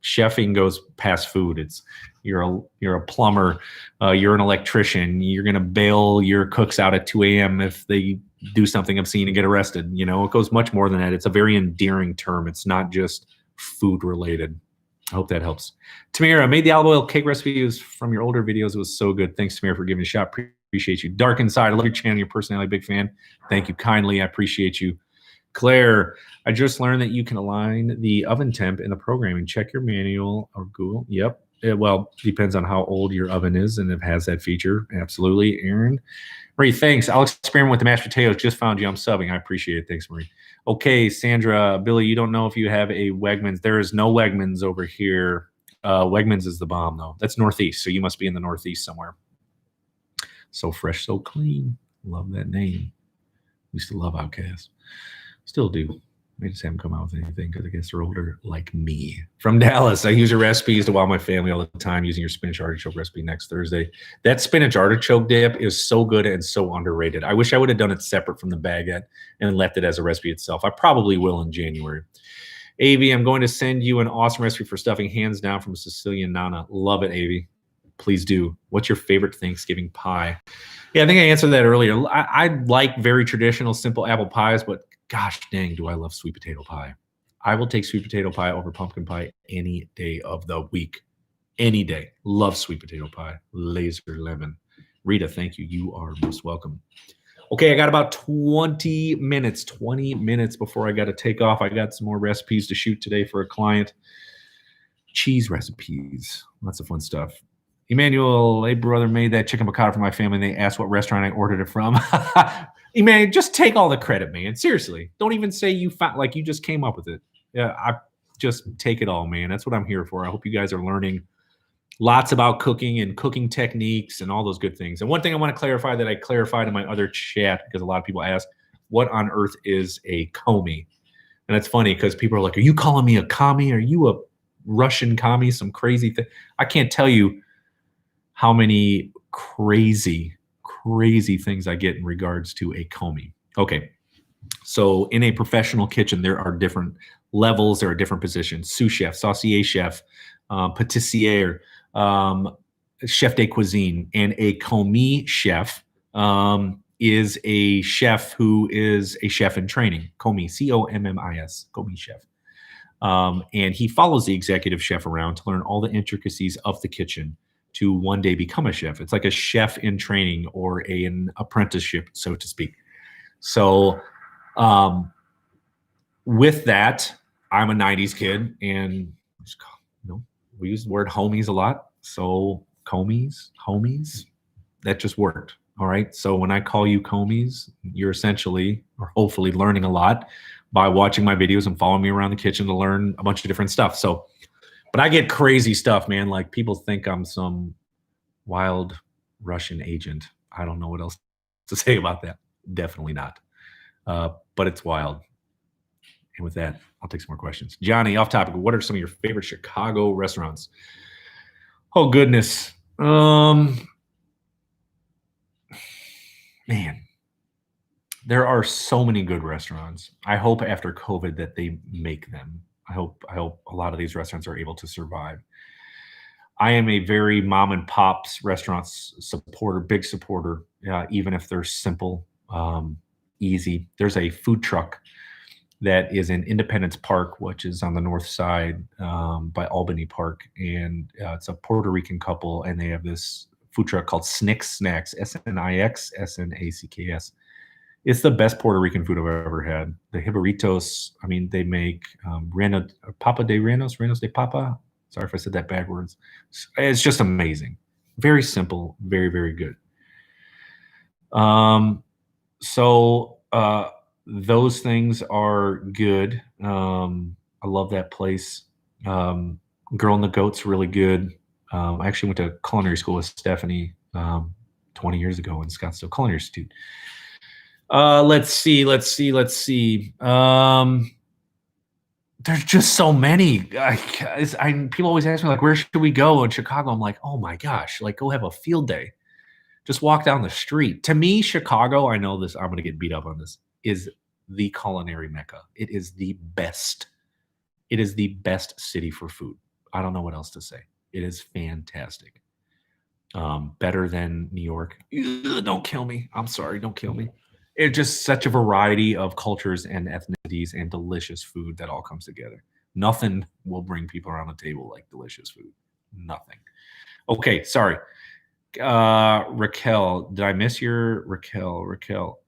Chefing goes past food. It's you're a plumber, you're an electrician, you're gonna bail your cooks out at 2 a.m. if they do something obscene and get arrested. It goes much more than that. It's a very endearing term. It's not just food related. I hope that helps. Tamira, made the olive oil cake recipe. It was from your older videos. It was so good. Thanks, Tamira, for giving me a shot. Appreciate you. Dark Inside, I love your channel, your personality, big fan. Thank you kindly. I appreciate you. Claire, I just learned that you can align the oven temp in the programming. Check your manual or Google. Yep. Depends on how old your oven is and it has that feature. Absolutely. Aaron. Marie, thanks. I'll experiment with the mashed potatoes. Just found you. I'm subbing. I appreciate it. Thanks, Marie. Okay, Sandra, Billy, you don't know if you have a Wegmans. There is no Wegmans over here. Wegmans is the bomb, though. That's Northeast, so you must be in the Northeast somewhere. So fresh, so clean. Love that name. Used to love Outcast. Still do. They just haven't come out with anything because I guess they're older like me. From Dallas, I use your recipes to wow my family all the time using your spinach artichoke recipe next Thursday. That spinach artichoke dip is so good and so underrated. I wish I would have done it separate from the baguette and left it as a recipe itself. I probably will in January. Avi, I'm going to send you an awesome recipe for stuffing, hands down, from Sicilian Nana. Love it, Avi. Please do. What's your favorite Thanksgiving pie? Yeah, I think I answered that earlier. I like very traditional, simple apple pies, but gosh dang, do I love sweet potato pie. I will take sweet potato pie over pumpkin pie any day of the week. Any day. Love sweet potato pie. Laser lemon. Rita, thank you. You are most welcome. Okay, I got about 20 minutes before I got to take off. I got some more recipes to shoot today for a client. Cheese recipes. Lots of fun stuff. Emmanuel, a brother made that chicken piccata for my family. And they asked what restaurant I ordered it from. Emmanuel, just take all the credit, man. Seriously. Don't even say you found, like you just came up with it. Yeah, I just take it all, man. That's what I'm here for. I hope you guys are learning lots about cooking and cooking techniques and all those good things. And one thing I want to clarify that I clarified in my other chat, because a lot of people ask, what on earth is a commie? And it's funny because people are like, are you calling me a commie? Are you a Russian commie? Some crazy thing. I can't tell you how many crazy things I get in regards to a commie. Okay. So in a professional kitchen, there are different levels. There are different positions. Sous chef, saucier chef, pâtissier, chef de cuisine, and a commis chef is a chef who is a chef in training. Commis, C-O-M-M-I-S, commis chef. And he follows the executive chef around to learn all the intricacies of the kitchen to one day become a chef. It's like a chef in training or an apprenticeship, so to speak. So with that, I'm a 90s kid, and we use the word homies a lot. So commies, homies, that just worked. All right. So when I call you commies, you're essentially or hopefully learning a lot by watching my videos and following me around the kitchen to learn a bunch of different stuff. So, but I get crazy stuff, man. Like people think I'm some wild Russian agent. I don't know what else to say about that. Definitely not. But it's wild. And with that, I'll take some more questions. Johnny, off topic. What are some of your favorite Chicago restaurants? Oh, goodness. Man, there are so many good restaurants. I hope after COVID that they make them. I hope a lot of these restaurants are able to survive. I am a very mom and pops restaurants supporter, big supporter, even if they're simple, easy. There's a food truck that is in Independence Park, which is on the north side by Albany Park. And it's a Puerto Rican couple, and they have this food truck called Snicks Snacks, S-N-I-X, S-N-A-C-K-S. It's the best Puerto Rican food I've ever had. The Jibaritos, I mean, they make Papa de Renos de Papa. Sorry if I said that backwards. It's just amazing. Very simple, very, very good. So those things are good. I love that place. Girl and the Goat's really good. I actually went to culinary school with Stephanie 20 years ago in Scottsdale Culinary Institute. Let's see. There's just so many. People always ask me, like, where should we go in Chicago? I'm like, oh my gosh, like, go have a field day. Just walk down the street. To me, Chicago, I know this, I'm going to get beat up on this, is the culinary mecca. It is the best. It is the best city for food. I don't know what else to say. It is fantastic. Better than New York. Ugh, don't kill me. I'm sorry. Don't kill me. It's just such a variety of cultures and ethnicities and delicious food that all comes together. Nothing will bring people around the table like delicious food. Nothing. Okay, sorry. Raquel, did I miss your Raquel?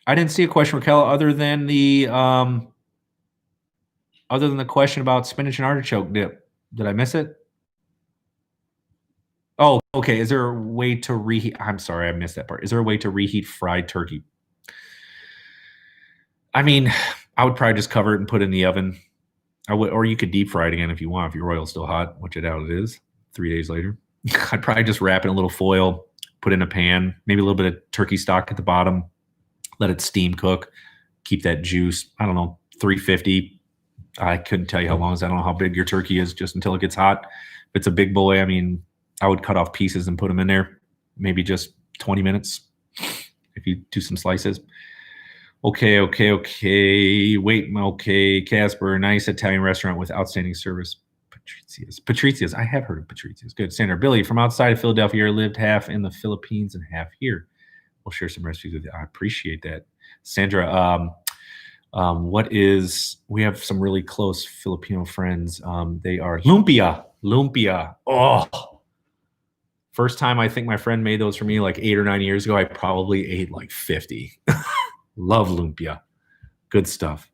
I didn't see a question, Raquel, other than the question about spinach and artichoke dip. Did I miss it? Oh, okay. Is there a way to reheat? I'm sorry, I missed that part. Is there a way to reheat fried turkey? I mean, I would probably just cover it and put it in the oven. Or you could deep fry it again if you want, if your oil's still hot, which I doubt it is. 3 days later, I'd probably just wrap it in a little foil, put it in a pan, maybe a little bit of turkey stock at the bottom, let it steam cook, keep that juice. I don't know, 350. I couldn't tell you how long. I don't know how big your turkey is, just until it gets hot. If it's a big boy, I mean, I would cut off pieces and put them in there. Maybe just 20 minutes if you do some slices. Okay. Wait, okay. Casper, nice Italian restaurant with outstanding service. Patrizia's. I have heard of Patrizia's. Good. Sandra, Billy, from outside of Philadelphia, lived half in the Philippines and half here. We'll share some recipes with you. I appreciate that. Sandra, we have some really close Filipino friends. They are lumpia. Oh, first time I think my friend made those for me like 8 or 9 years ago. I probably ate like 50. Love lumpia. Good stuff.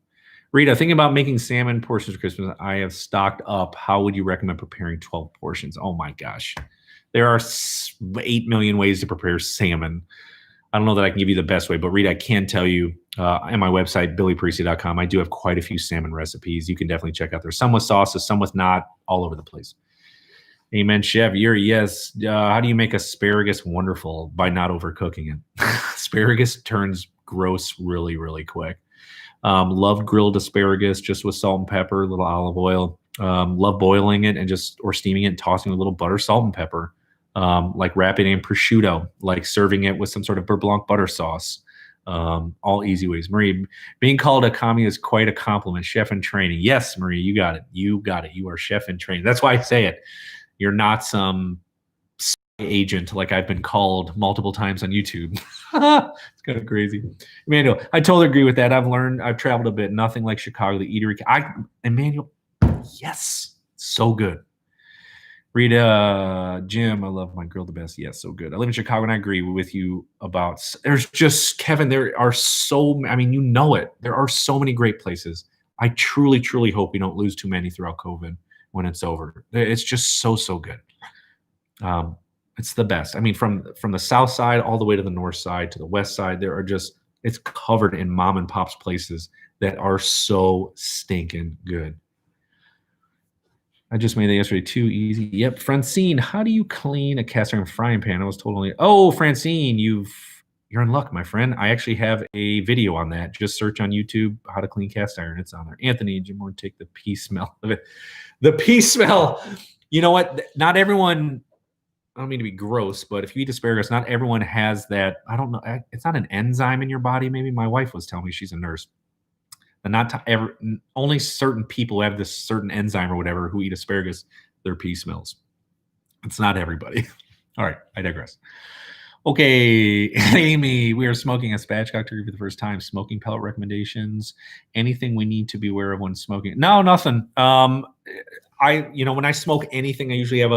Rita, thinking about making salmon portions for Christmas. I have stocked up. How would you recommend preparing 12 portions? Oh my gosh. There are 8 million ways to prepare salmon. I don't know that I can give you the best way, but Rita, I can tell you on my website, billyparisi.com, I do have quite a few salmon recipes. You can definitely check out there. Some with sauces, some with not, all over the place. Amen, Chef. Yes. How do you make asparagus wonderful? By not overcooking it. Asparagus turns gross really, really quick. Love grilled asparagus just with salt and pepper, a little olive oil. Love boiling it or steaming it and tossing a little butter, salt, and pepper. Like wrapping it in prosciutto, like serving it with some sort of beurre blanc butter sauce. All easy ways. Marie, being called a commie is quite a compliment. Chef in training. Yes, Marie, you got it. You are chef in training. That's why I say it. You're not some agent like I've been called multiple times on YouTube. It's kind of crazy. Emmanuel, I totally agree with that. I've traveled a bit. Nothing like Chicago, the eatery. Emmanuel, yes, so good. Rita, Jim, I love my grill the best. Yes, so good. I live in Chicago, and I agree with you about. There's just Kevin. There are so. I mean, you know it. There are so many great places. I truly, truly hope we don't lose too many throughout COVID when it's over. It's just so good. It's the best. I mean, from the south side all the way to the north side to the west side, it's covered in mom and pop's places that are so stinking good. I just made that yesterday. Too easy. Yep. Francine, how do you clean a cast iron frying pan? I was told only. Oh, Francine, you're in luck, my friend. I actually have a video on that. Just search on YouTube how to clean cast iron. It's on there. Anthony, Jim, want to take the pea smell of it. The pea smell. You know what? Not everyone. I don't mean to be gross, but if you eat asparagus, not everyone has that. I don't know. It's not an enzyme in your body. Maybe my wife was telling me, she's a nurse. But only certain people have this certain enzyme or whatever who eat asparagus, their pea smells. It's not everybody. All right, I digress. Okay, Amy, we are smoking a spatchcock turkey for the first time. Smoking pellet recommendations. Anything we need to be aware of when smoking? No, nothing. When I smoke anything, I usually have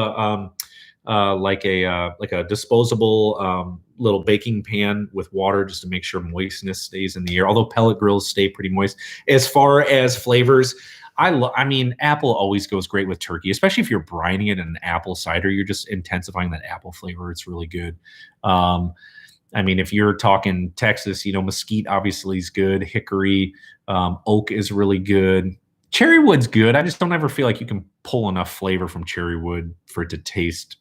like a disposable little baking pan with water just to make sure moistness stays in the air. Although pellet grills stay pretty moist. As far as flavors, I mean, apple always goes great with turkey, especially if you're brining it in an apple cider. You're just intensifying that apple flavor. It's really good. Um, I mean, if you're talking Texas, mesquite obviously is good. Hickory, oak is really good. Cherry wood's good. I just don't ever feel like you can pull enough flavor from cherry wood for it to taste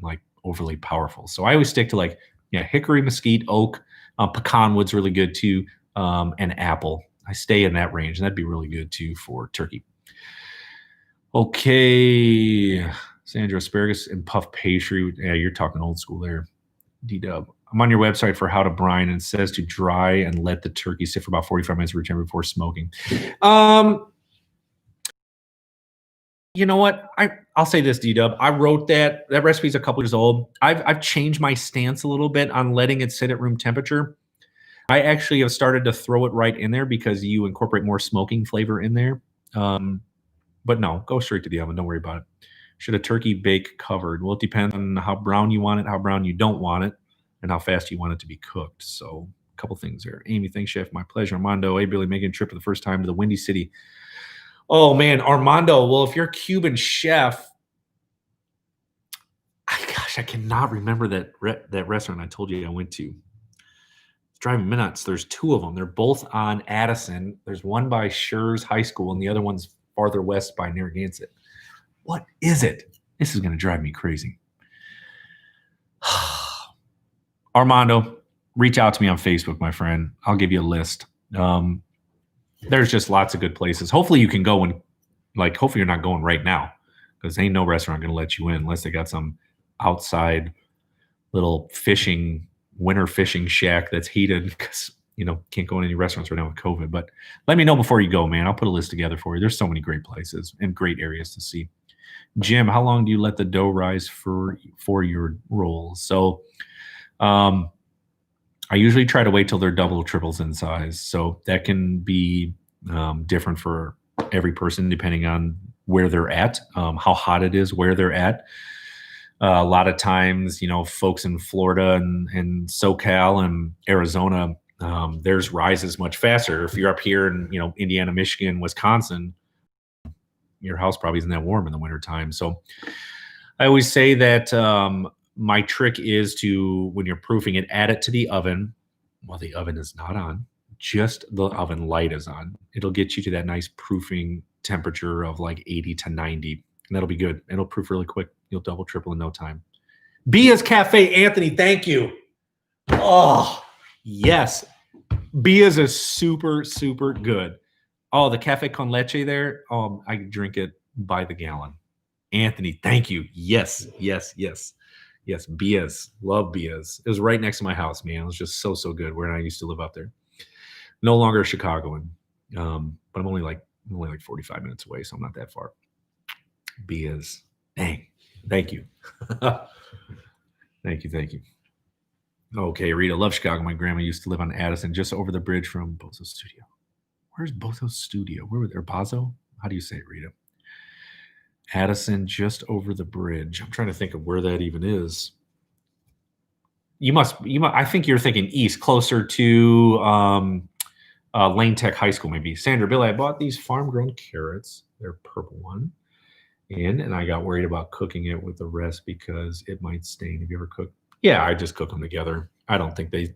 like overly powerful. So I always stick to like, yeah, hickory, mesquite, oak, pecan wood's really good too, and apple. I stay in that range, and that'd be really good too for turkey. Okay, Sandra, asparagus and puff pastry. Yeah, you're talking old school there. D-Dub. I'm on your website for how to brine, and it says to dry and let the turkey sit for about 45 minutes return before smoking. You know what? I'll say this, D-Dub. I wrote that recipe is a couple years old. I've changed my stance a little bit on letting it sit at room temperature. I actually have started to throw it right in there because you incorporate more smoking flavor in there. But no, go straight to the oven. Don't worry about it. Should a turkey bake covered? Well, it depends on how brown you want it, how brown you don't want it, and how fast you want it to be cooked. So a couple things there. Amy, thanks, Chef. My pleasure. Armando, hey, Billy, making a trip for the first time to the Windy City. Oh, man, Armando, well, if you're a Cuban chef, I cannot remember that restaurant I told you I went to. It's driving me nuts. There's two of them. They're both on Addison. There's one by Schurz High School, and the other one's farther west by Narragansett. What is it? This is going to drive me crazy. Armando, reach out to me on Facebook, my friend. I'll give you a list. There's just lots of good places. Hopefully you can go and hopefully you're not going right now, because ain't no restaurant going to let you in unless they got some outside little winter fishing shack that's heated, because can't go in any restaurants right now with COVID. But let me know before you go, man. I'll put a list together for you. There's so many great places and great areas to see. Jim, how long do you let the dough rise for your rolls? So I usually try to wait till they're double or triples in size. So that can be different for every person depending on where they're at, how hot it is, where they're at. A lot of times, folks in Florida and SoCal and Arizona, theirs rises much faster. If you're up here in, Indiana, Michigan, Wisconsin, your house probably isn't that warm in the wintertime. So I always say that my trick is to, when you're proofing it, add it to the oven while the oven is not on. Just the oven light is on. It'll get you to that nice proofing temperature of like 80 to 90. And that'll be good. It'll proof really quick. You'll double, triple in no time. Bia's Cafe, Anthony, thank you. Oh, yes. Bia's is super, super good. Oh, the cafe con leche there. I drink it by the gallon. Anthony, thank you. Yes. Bia's. Love Bia's. It was right next to my house, man. It was just so, so good where I used to live up there. No longer a Chicagoan. But I'm only like 45 minutes away, so I'm not that far. Bia's. Dang. Thank you. Thank you. Okay, Rita, love Chicago. My grandma used to live on Addison, just over the bridge from Bozo's studio. Where's Bozo's studio? Where were there? Bozo? How do you say it, Rita? Addison, just over the bridge. I'm trying to think of where that even is. You must. I think you're thinking east, closer to Lane Tech High School, maybe. Sandra, Billy, I bought these farm-grown carrots. They're purple one. And I got worried about cooking it with the rest because it might stain. Have you ever cooked? Yeah, I just cook them together. I don't think they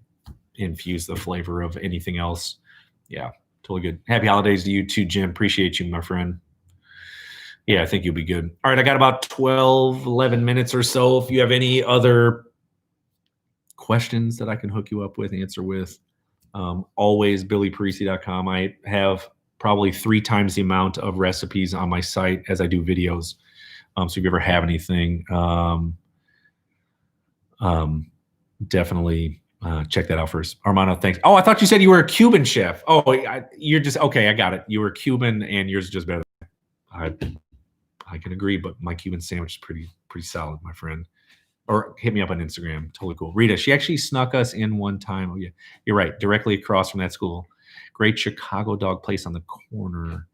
infuse the flavor of anything else. Yeah, totally good. Happy holidays to you too, Jim. Appreciate you, my friend. Yeah, I think you'll be good. All right, I got about 12, 11 minutes or so. If you have any other questions that I can hook you up with, answer with, always billyparisi.com. I have probably 3 times the amount of recipes on my site as I do videos. So if you ever have anything, definitely check that out first. Armando, thanks. Oh, I thought you said you were a Cuban chef. Oh, you're just, okay, I got it. You were Cuban and yours is just better. I can agree, but my Cuban sandwich is pretty solid, my friend. Or hit me up on Instagram. Totally cool. Rita, she actually snuck us in one time. Oh, yeah, you're right. Directly across from that school. Great Chicago dog place on the corner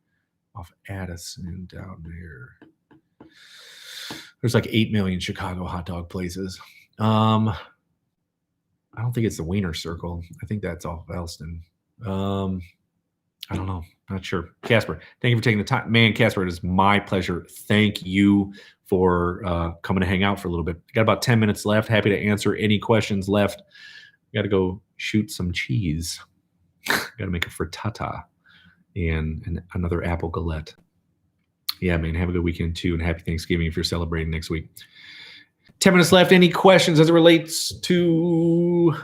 off Addison down there. There's like 8 million Chicago hot dog places. I don't think it's the Wiener Circle. I think that's off Elston. I don't know. Not sure. Casper, thank you for taking the time. Man, Casper, it is my pleasure. Thank you for coming to hang out for a little bit. Got about 10 minutes left. Happy to answer any questions left. Got to go shoot some cheese. Got to make a frittata and another apple galette. Yeah, man, have a good weekend too, and happy Thanksgiving if you're celebrating next week. 10 minutes left. Any questions as it relates to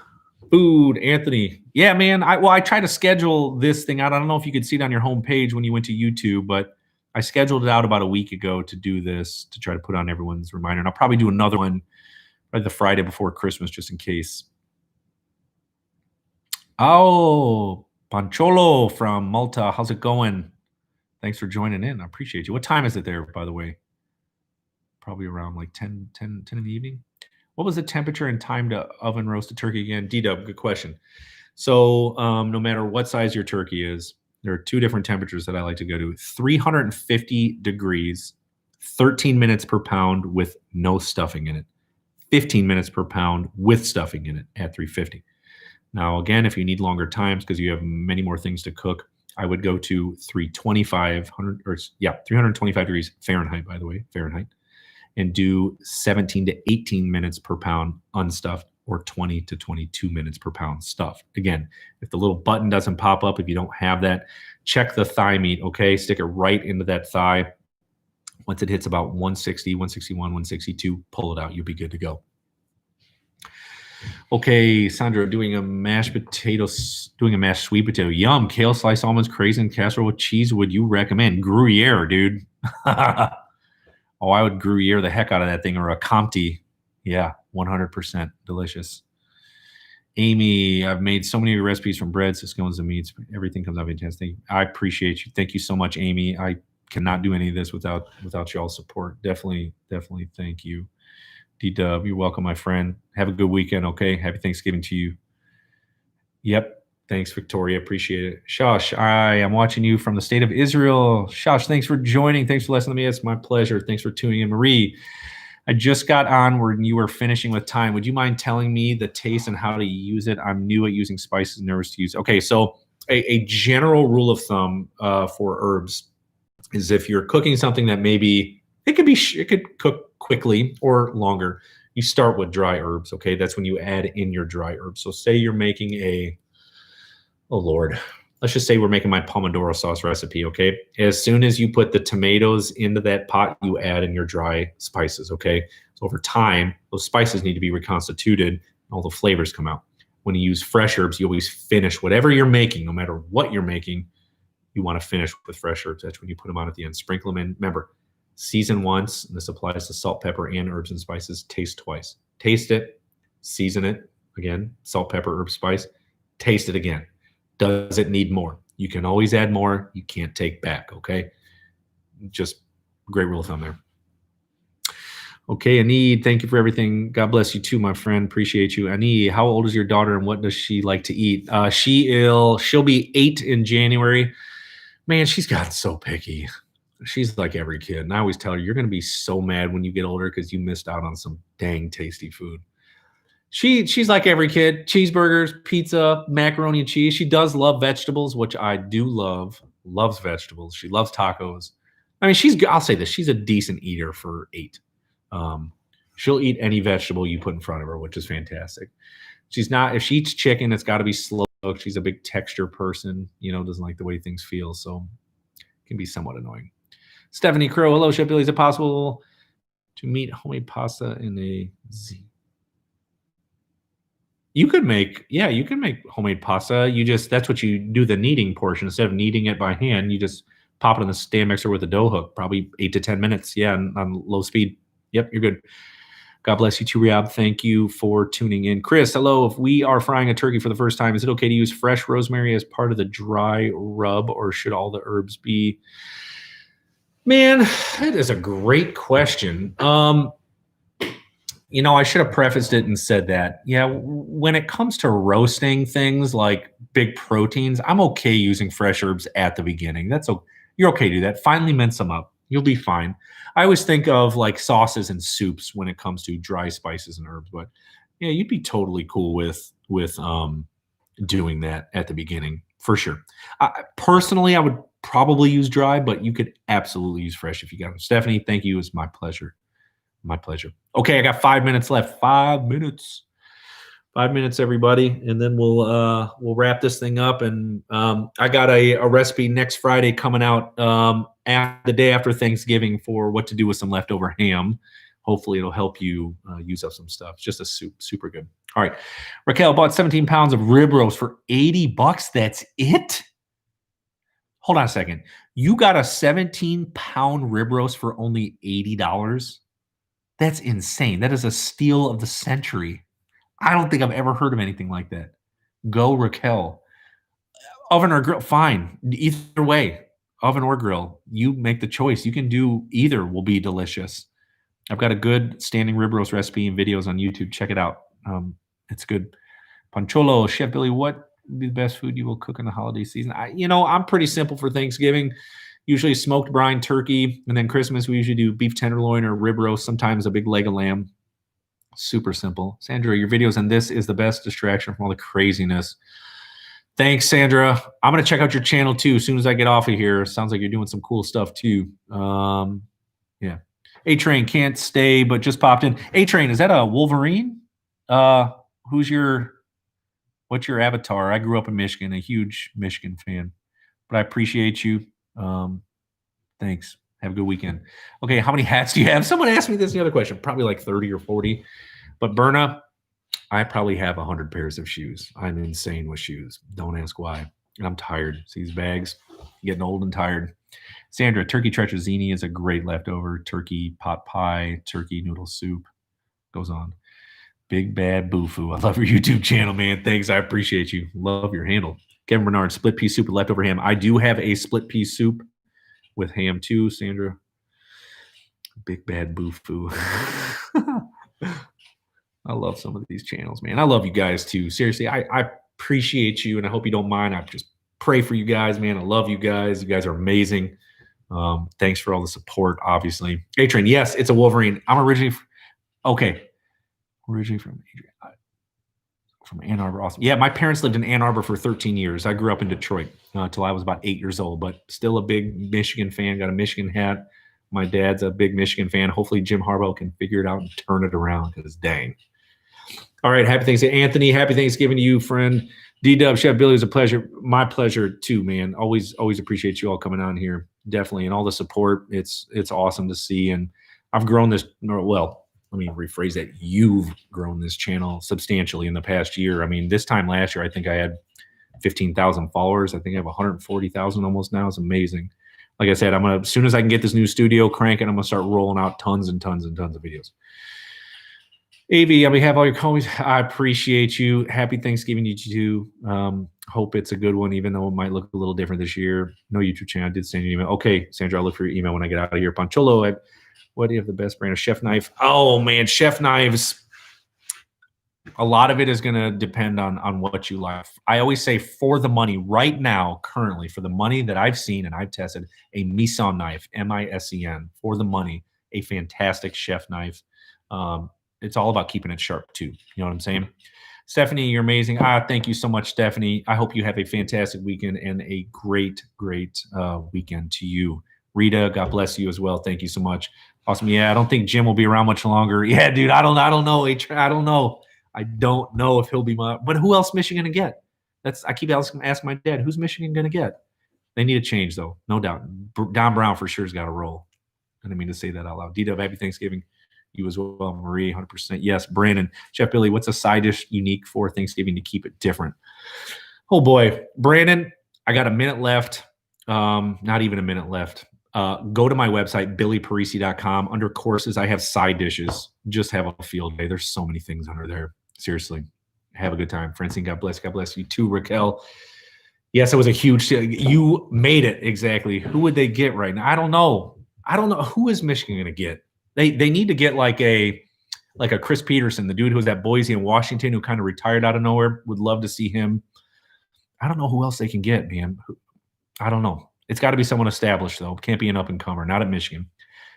food, Anthony? Yeah, man. I tried to schedule this thing out. I don't know if you could see it on your homepage when you went to YouTube, but I scheduled it out about a week ago to do this, to try to put on everyone's reminder. And I'll probably do another one the Friday before Christmas, just in case. Oh, Pancholo from Malta. How's it going? Thanks for joining in. I appreciate you. What time is it there, by the way? Probably around like 10 in the evening. What was the temperature and time to oven roast a turkey again? D-Dub, good question. So no matter what size your turkey is, there are two different temperatures that I like to go to. 350 degrees, 13 minutes per pound with no stuffing in it. 15 minutes per pound with stuffing in it at 350. Now, again, if you need longer times because you have many more things to cook, I would go to 325 degrees Fahrenheit, by the way, Fahrenheit, and do 17 to 18 minutes per pound unstuffed or 20 to 22 minutes per pound stuffed. Again, if the little button doesn't pop up, if you don't have that, check the thigh meat, okay? Stick it right into that thigh. Once it hits about 160, 161, 162, pull it out. You'll be good to go. Okay, Sandra, doing a mashed sweet potato. Yum, kale, sliced almonds, craisin, casserole with cheese. Would you recommend? Gruyere, dude. Oh, I would Gruyere the heck out of that thing, or a Comté. Yeah, 100% delicious. Amy, I've made so many recipes from breads to scones and meats. Everything comes out fantastic. I appreciate you. Thank you so much, Amy. I cannot do any of this without y'all's support. Definitely thank you. D-Dub, you're welcome, my friend. Have a good weekend, okay? Happy Thanksgiving to you. Yep. Thanks, Victoria. Appreciate it. Shosh, I am watching you from the state of Israel. Shosh, thanks for joining. Thanks for listening to me. It's my pleasure. Thanks for tuning in. Marie, I just got on when you were finishing with thyme. Would you mind telling me the taste and how to use it? I'm new at using spices, nervous to use. Okay, so a general rule of thumb for herbs is if you're cooking something that maybe it could cook quickly or longer, you start with dry herbs, okay? That's when you add in your dry herbs. So say you're making let's just say we're making my pomodoro sauce recipe, okay? As soon as you put the tomatoes into that pot, you add in your dry spices, okay? So over time, those spices need to be reconstituted and all the flavors come out. When you use fresh herbs, you always finish whatever you're making, no matter what you're making, you want to finish with fresh herbs. That's when you put them on at the end. Sprinkle them in. Remember, season once, and this applies to salt, pepper, and herbs and spices. Taste twice. Taste it, season it, again, salt, pepper, herb, spice. Taste it again. Does it need more? You can always add more. You can't take back, okay? Just great rule of thumb there. Okay, Anid, thank you for everything. God bless you too, my friend. Appreciate you. Anid, how old is your daughter and what does she like to eat? She'll be 8 in January. Man, she's gotten so picky. She's like every kid. And I always tell her, you're going to be so mad when you get older because you missed out on some dang tasty food. She's like every kid. Cheeseburgers, pizza, macaroni and cheese. She does love vegetables, which I do love. Loves vegetables. She loves tacos. I mean, I'll say this. She's a decent eater for 8. She'll eat any vegetable you put in front of her, which is fantastic. If she eats chicken, it's got to be slow cooked. She's a big texture person, doesn't like the way things feel. So it can be somewhat annoying. Stephanie Crow, hello, Chef Billy. Is it possible to meet homemade pasta in a Z? You can make homemade pasta. That's what you do, the kneading portion. Instead of kneading it by hand, you just pop it in the stand mixer with a dough hook, probably 8 to 10 minutes. Yeah, on low speed. Yep, you're good. God bless you too, Riab. Thank you for tuning in. Chris, hello. If we are frying a turkey for the first time, is it okay to use fresh rosemary as part of the dry rub, or should all the herbs be? Man, that is a great question. I should have prefaced it and said that. Yeah, when it comes to roasting things like big proteins, I'm okay using fresh herbs at the beginning. You're okay to do that. Finally mince them up. You'll be fine. I always think of like sauces and soups when it comes to dry spices and herbs, but yeah, you'd be totally cool with doing that at the beginning. for sure. Personally, I would probably use dry, but you could absolutely use fresh if you got them. Stephanie, thank you. It's my pleasure. My pleasure. Okay, I got 5 minutes left. 5 minutes. 5 minutes, everybody, and then we'll wrap this thing up. And I got a recipe next Friday coming out the day after Thanksgiving for what to do with some leftover ham. Hopefully, it'll help you use up some stuff. It's just a soup, super good. All right, Raquel bought 17 pounds of rib roast for $80. That's it. Hold on a second. You got a 17-pound rib roast for only $80? That's insane. That is a steal of the century. I don't think I've ever heard of anything like that. Go Raquel. Oven or grill, fine. Either way, oven or grill, you make the choice. You can do either, will be delicious. I've got a good standing rib roast recipe and videos on YouTube. Check it out. It's good. Pancholo, Chef Billy, what would be the best food you will cook in the holiday season? I'm pretty simple for Thanksgiving. Usually smoked brine turkey, and then Christmas we usually do beef tenderloin or rib roast, sometimes a big leg of lamb. Super simple. Sandra, your videos on this is the best distraction from all the craziness. Thanks, Sandra. I'm going to check out your channel too as soon as I get off of here. Sounds like you're doing some cool stuff too. Yeah. A-Train can't stay, but just popped in. A-Train, is that a Wolverine? What's your avatar? I grew up in Michigan, a huge Michigan fan, but I appreciate you. Thanks. Have a good weekend. Okay, how many hats do you have? Someone asked me this the other question. Probably like 30 or 40. But Berna, I probably have 100 pairs of shoes. I'm insane with shoes. Don't ask why. And I'm tired. See these bags? Getting old and tired. Sandra, turkey tetrazzini is a great leftover. Turkey pot pie, turkey noodle soup. Goes on. Big Bad Boofoo. I love your YouTube channel, man. Thanks. I appreciate you. Love your handle. Kevin Bernard, split pea soup with leftover ham. I do have a split pea soup with ham too, Sandra. Big Bad Boofoo. I love some of these channels, man. I love you guys too. Seriously, I appreciate you, and I hope you don't mind. I just pray for you guys, man. I love you guys. You guys are amazing. Thanks for all the support, obviously. A-Train, yes, it's a Wolverine. I'm originally from Ann Arbor. Awesome. Yeah, my parents lived in Ann Arbor for 13 years. I grew up in Detroit until I was about 8 years old, but still a big Michigan fan. Got a Michigan hat. My dad's a big Michigan fan. Hopefully Jim Harbaugh can figure it out and turn it around, because dang. All right, happy Thanksgiving. Anthony, happy Thanksgiving to you, friend. D-Dub, Chef Billy, it was a pleasure. My pleasure too, man. Always appreciate you all coming on here. Definitely. And all the support. It's awesome to see. And I've grown this, well, let me rephrase that. You've grown this channel substantially in the past year. I mean, this time last year, I think I had 15,000 followers. I think I have 140,000 almost now. It's amazing. Like I said, as soon as I can get this new studio cranking, I'm going to start rolling out tons and tons and tons of videos. AV, on behalf of all your colleagues, I appreciate you. Happy Thanksgiving to you too. Hope it's a good one, even though it might look a little different this year. No YouTube channel. I did send you an email. Okay, Sandra, I'll look for your email when I get out of here. Pancholo, what do you have the best brand of chef knife? Oh, man, chef knives. A lot of it is going to depend on what you like. I always say for the money right now, currently, for the money that I've seen and I've tested, a Misen knife, M-I-S-E-N, for the money, a fantastic chef knife. It's all about keeping it sharp too. You know what I'm saying? Stephanie, you're amazing. Thank you so much, Stephanie. I hope you have a fantastic weekend and a great, great weekend to you. Rita, God bless you as well. Thank you so much. Awesome. Yeah, I don't think Jim will be around much longer. Yeah, dude, I don't know. I don't know. I don't know if he'll be but who else Michigan to get? I keep asking my dad, who's Michigan going to get? They need a change though, no doubt. Don Brown for sure has got to roll. I didn't mean to say that out loud. D-Dub, happy Thanksgiving. You as well, Marie, 100%. Yes, Brandon. Chef Billy, what's a side dish unique for Thanksgiving to keep it different? Oh boy, Brandon, I got a minute left. Not even a minute left. Go to my website, billyparisi.com. Under courses, I have side dishes. Just have a field day. There's so many things under there. Seriously, have a good time. Francine, God bless. God bless you too, Raquel. Yes, it was a huge. You made it exactly. Who would they get right now? I don't know. Who is Michigan going to get? They need to get like a Chris Peterson, the dude who was at Boise and Washington, who kind of retired out of nowhere. Would love to see him. I don't know who else they can get, man. I don't know. It's got to be someone established, though. Can't be an up-and-comer. Not at Michigan.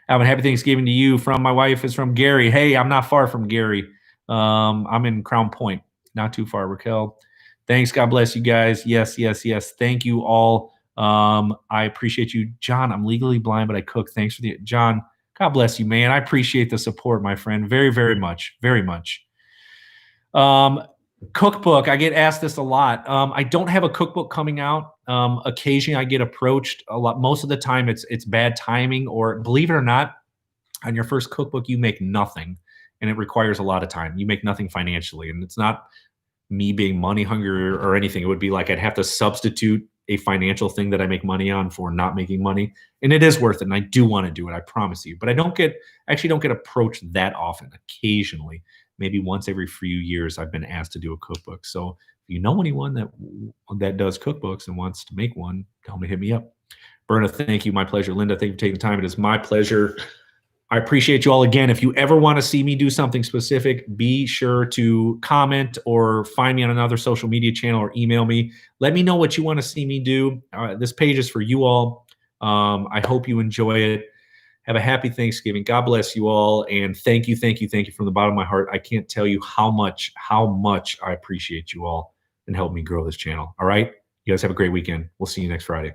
Alvin, happy Thanksgiving to you. From my wife is from Gary. Hey, I'm not far from Gary. I'm in Crown Point. Not too far. Raquel, Thanks. God bless you guys. Yes, yes, yes. Thank you all. I appreciate you. John, I'm legally blind, but I cook. Thanks for the John. God bless you, man. I appreciate the support, my friend. Very, very much. Very much. Um, Cookbook. I get asked this a lot. I don't have a cookbook coming out. Occasionally I get approached a lot. Most of the time it's bad timing, or believe it or not, on your first cookbook, you make nothing, and it requires a lot of time. You make nothing financially, and it's not me being money hungry or anything. It would be like I'd have to substitute a financial thing that I make money on for not making money. And it is worth it. And I do want to do it. I promise you. But I actually don't get approached that often. Occasionally, maybe once every few years, I've been asked to do a cookbook. So if you know anyone that does cookbooks and wants to make one, tell me, hit me up. Berna, thank you. My pleasure. Linda, thank you for taking the time. It is my pleasure. I appreciate you all again. If you ever want to see me do something specific, be sure to comment or find me on another social media channel or email me. Let me know what you want to see me do. This page is for you all. I hope you enjoy it. Have a happy Thanksgiving. God bless you all. And thank you, thank you, thank you from the bottom of my heart. I can't tell you how much I appreciate you all and help me grow this channel. All right? You guys have a great weekend. We'll see you next Friday.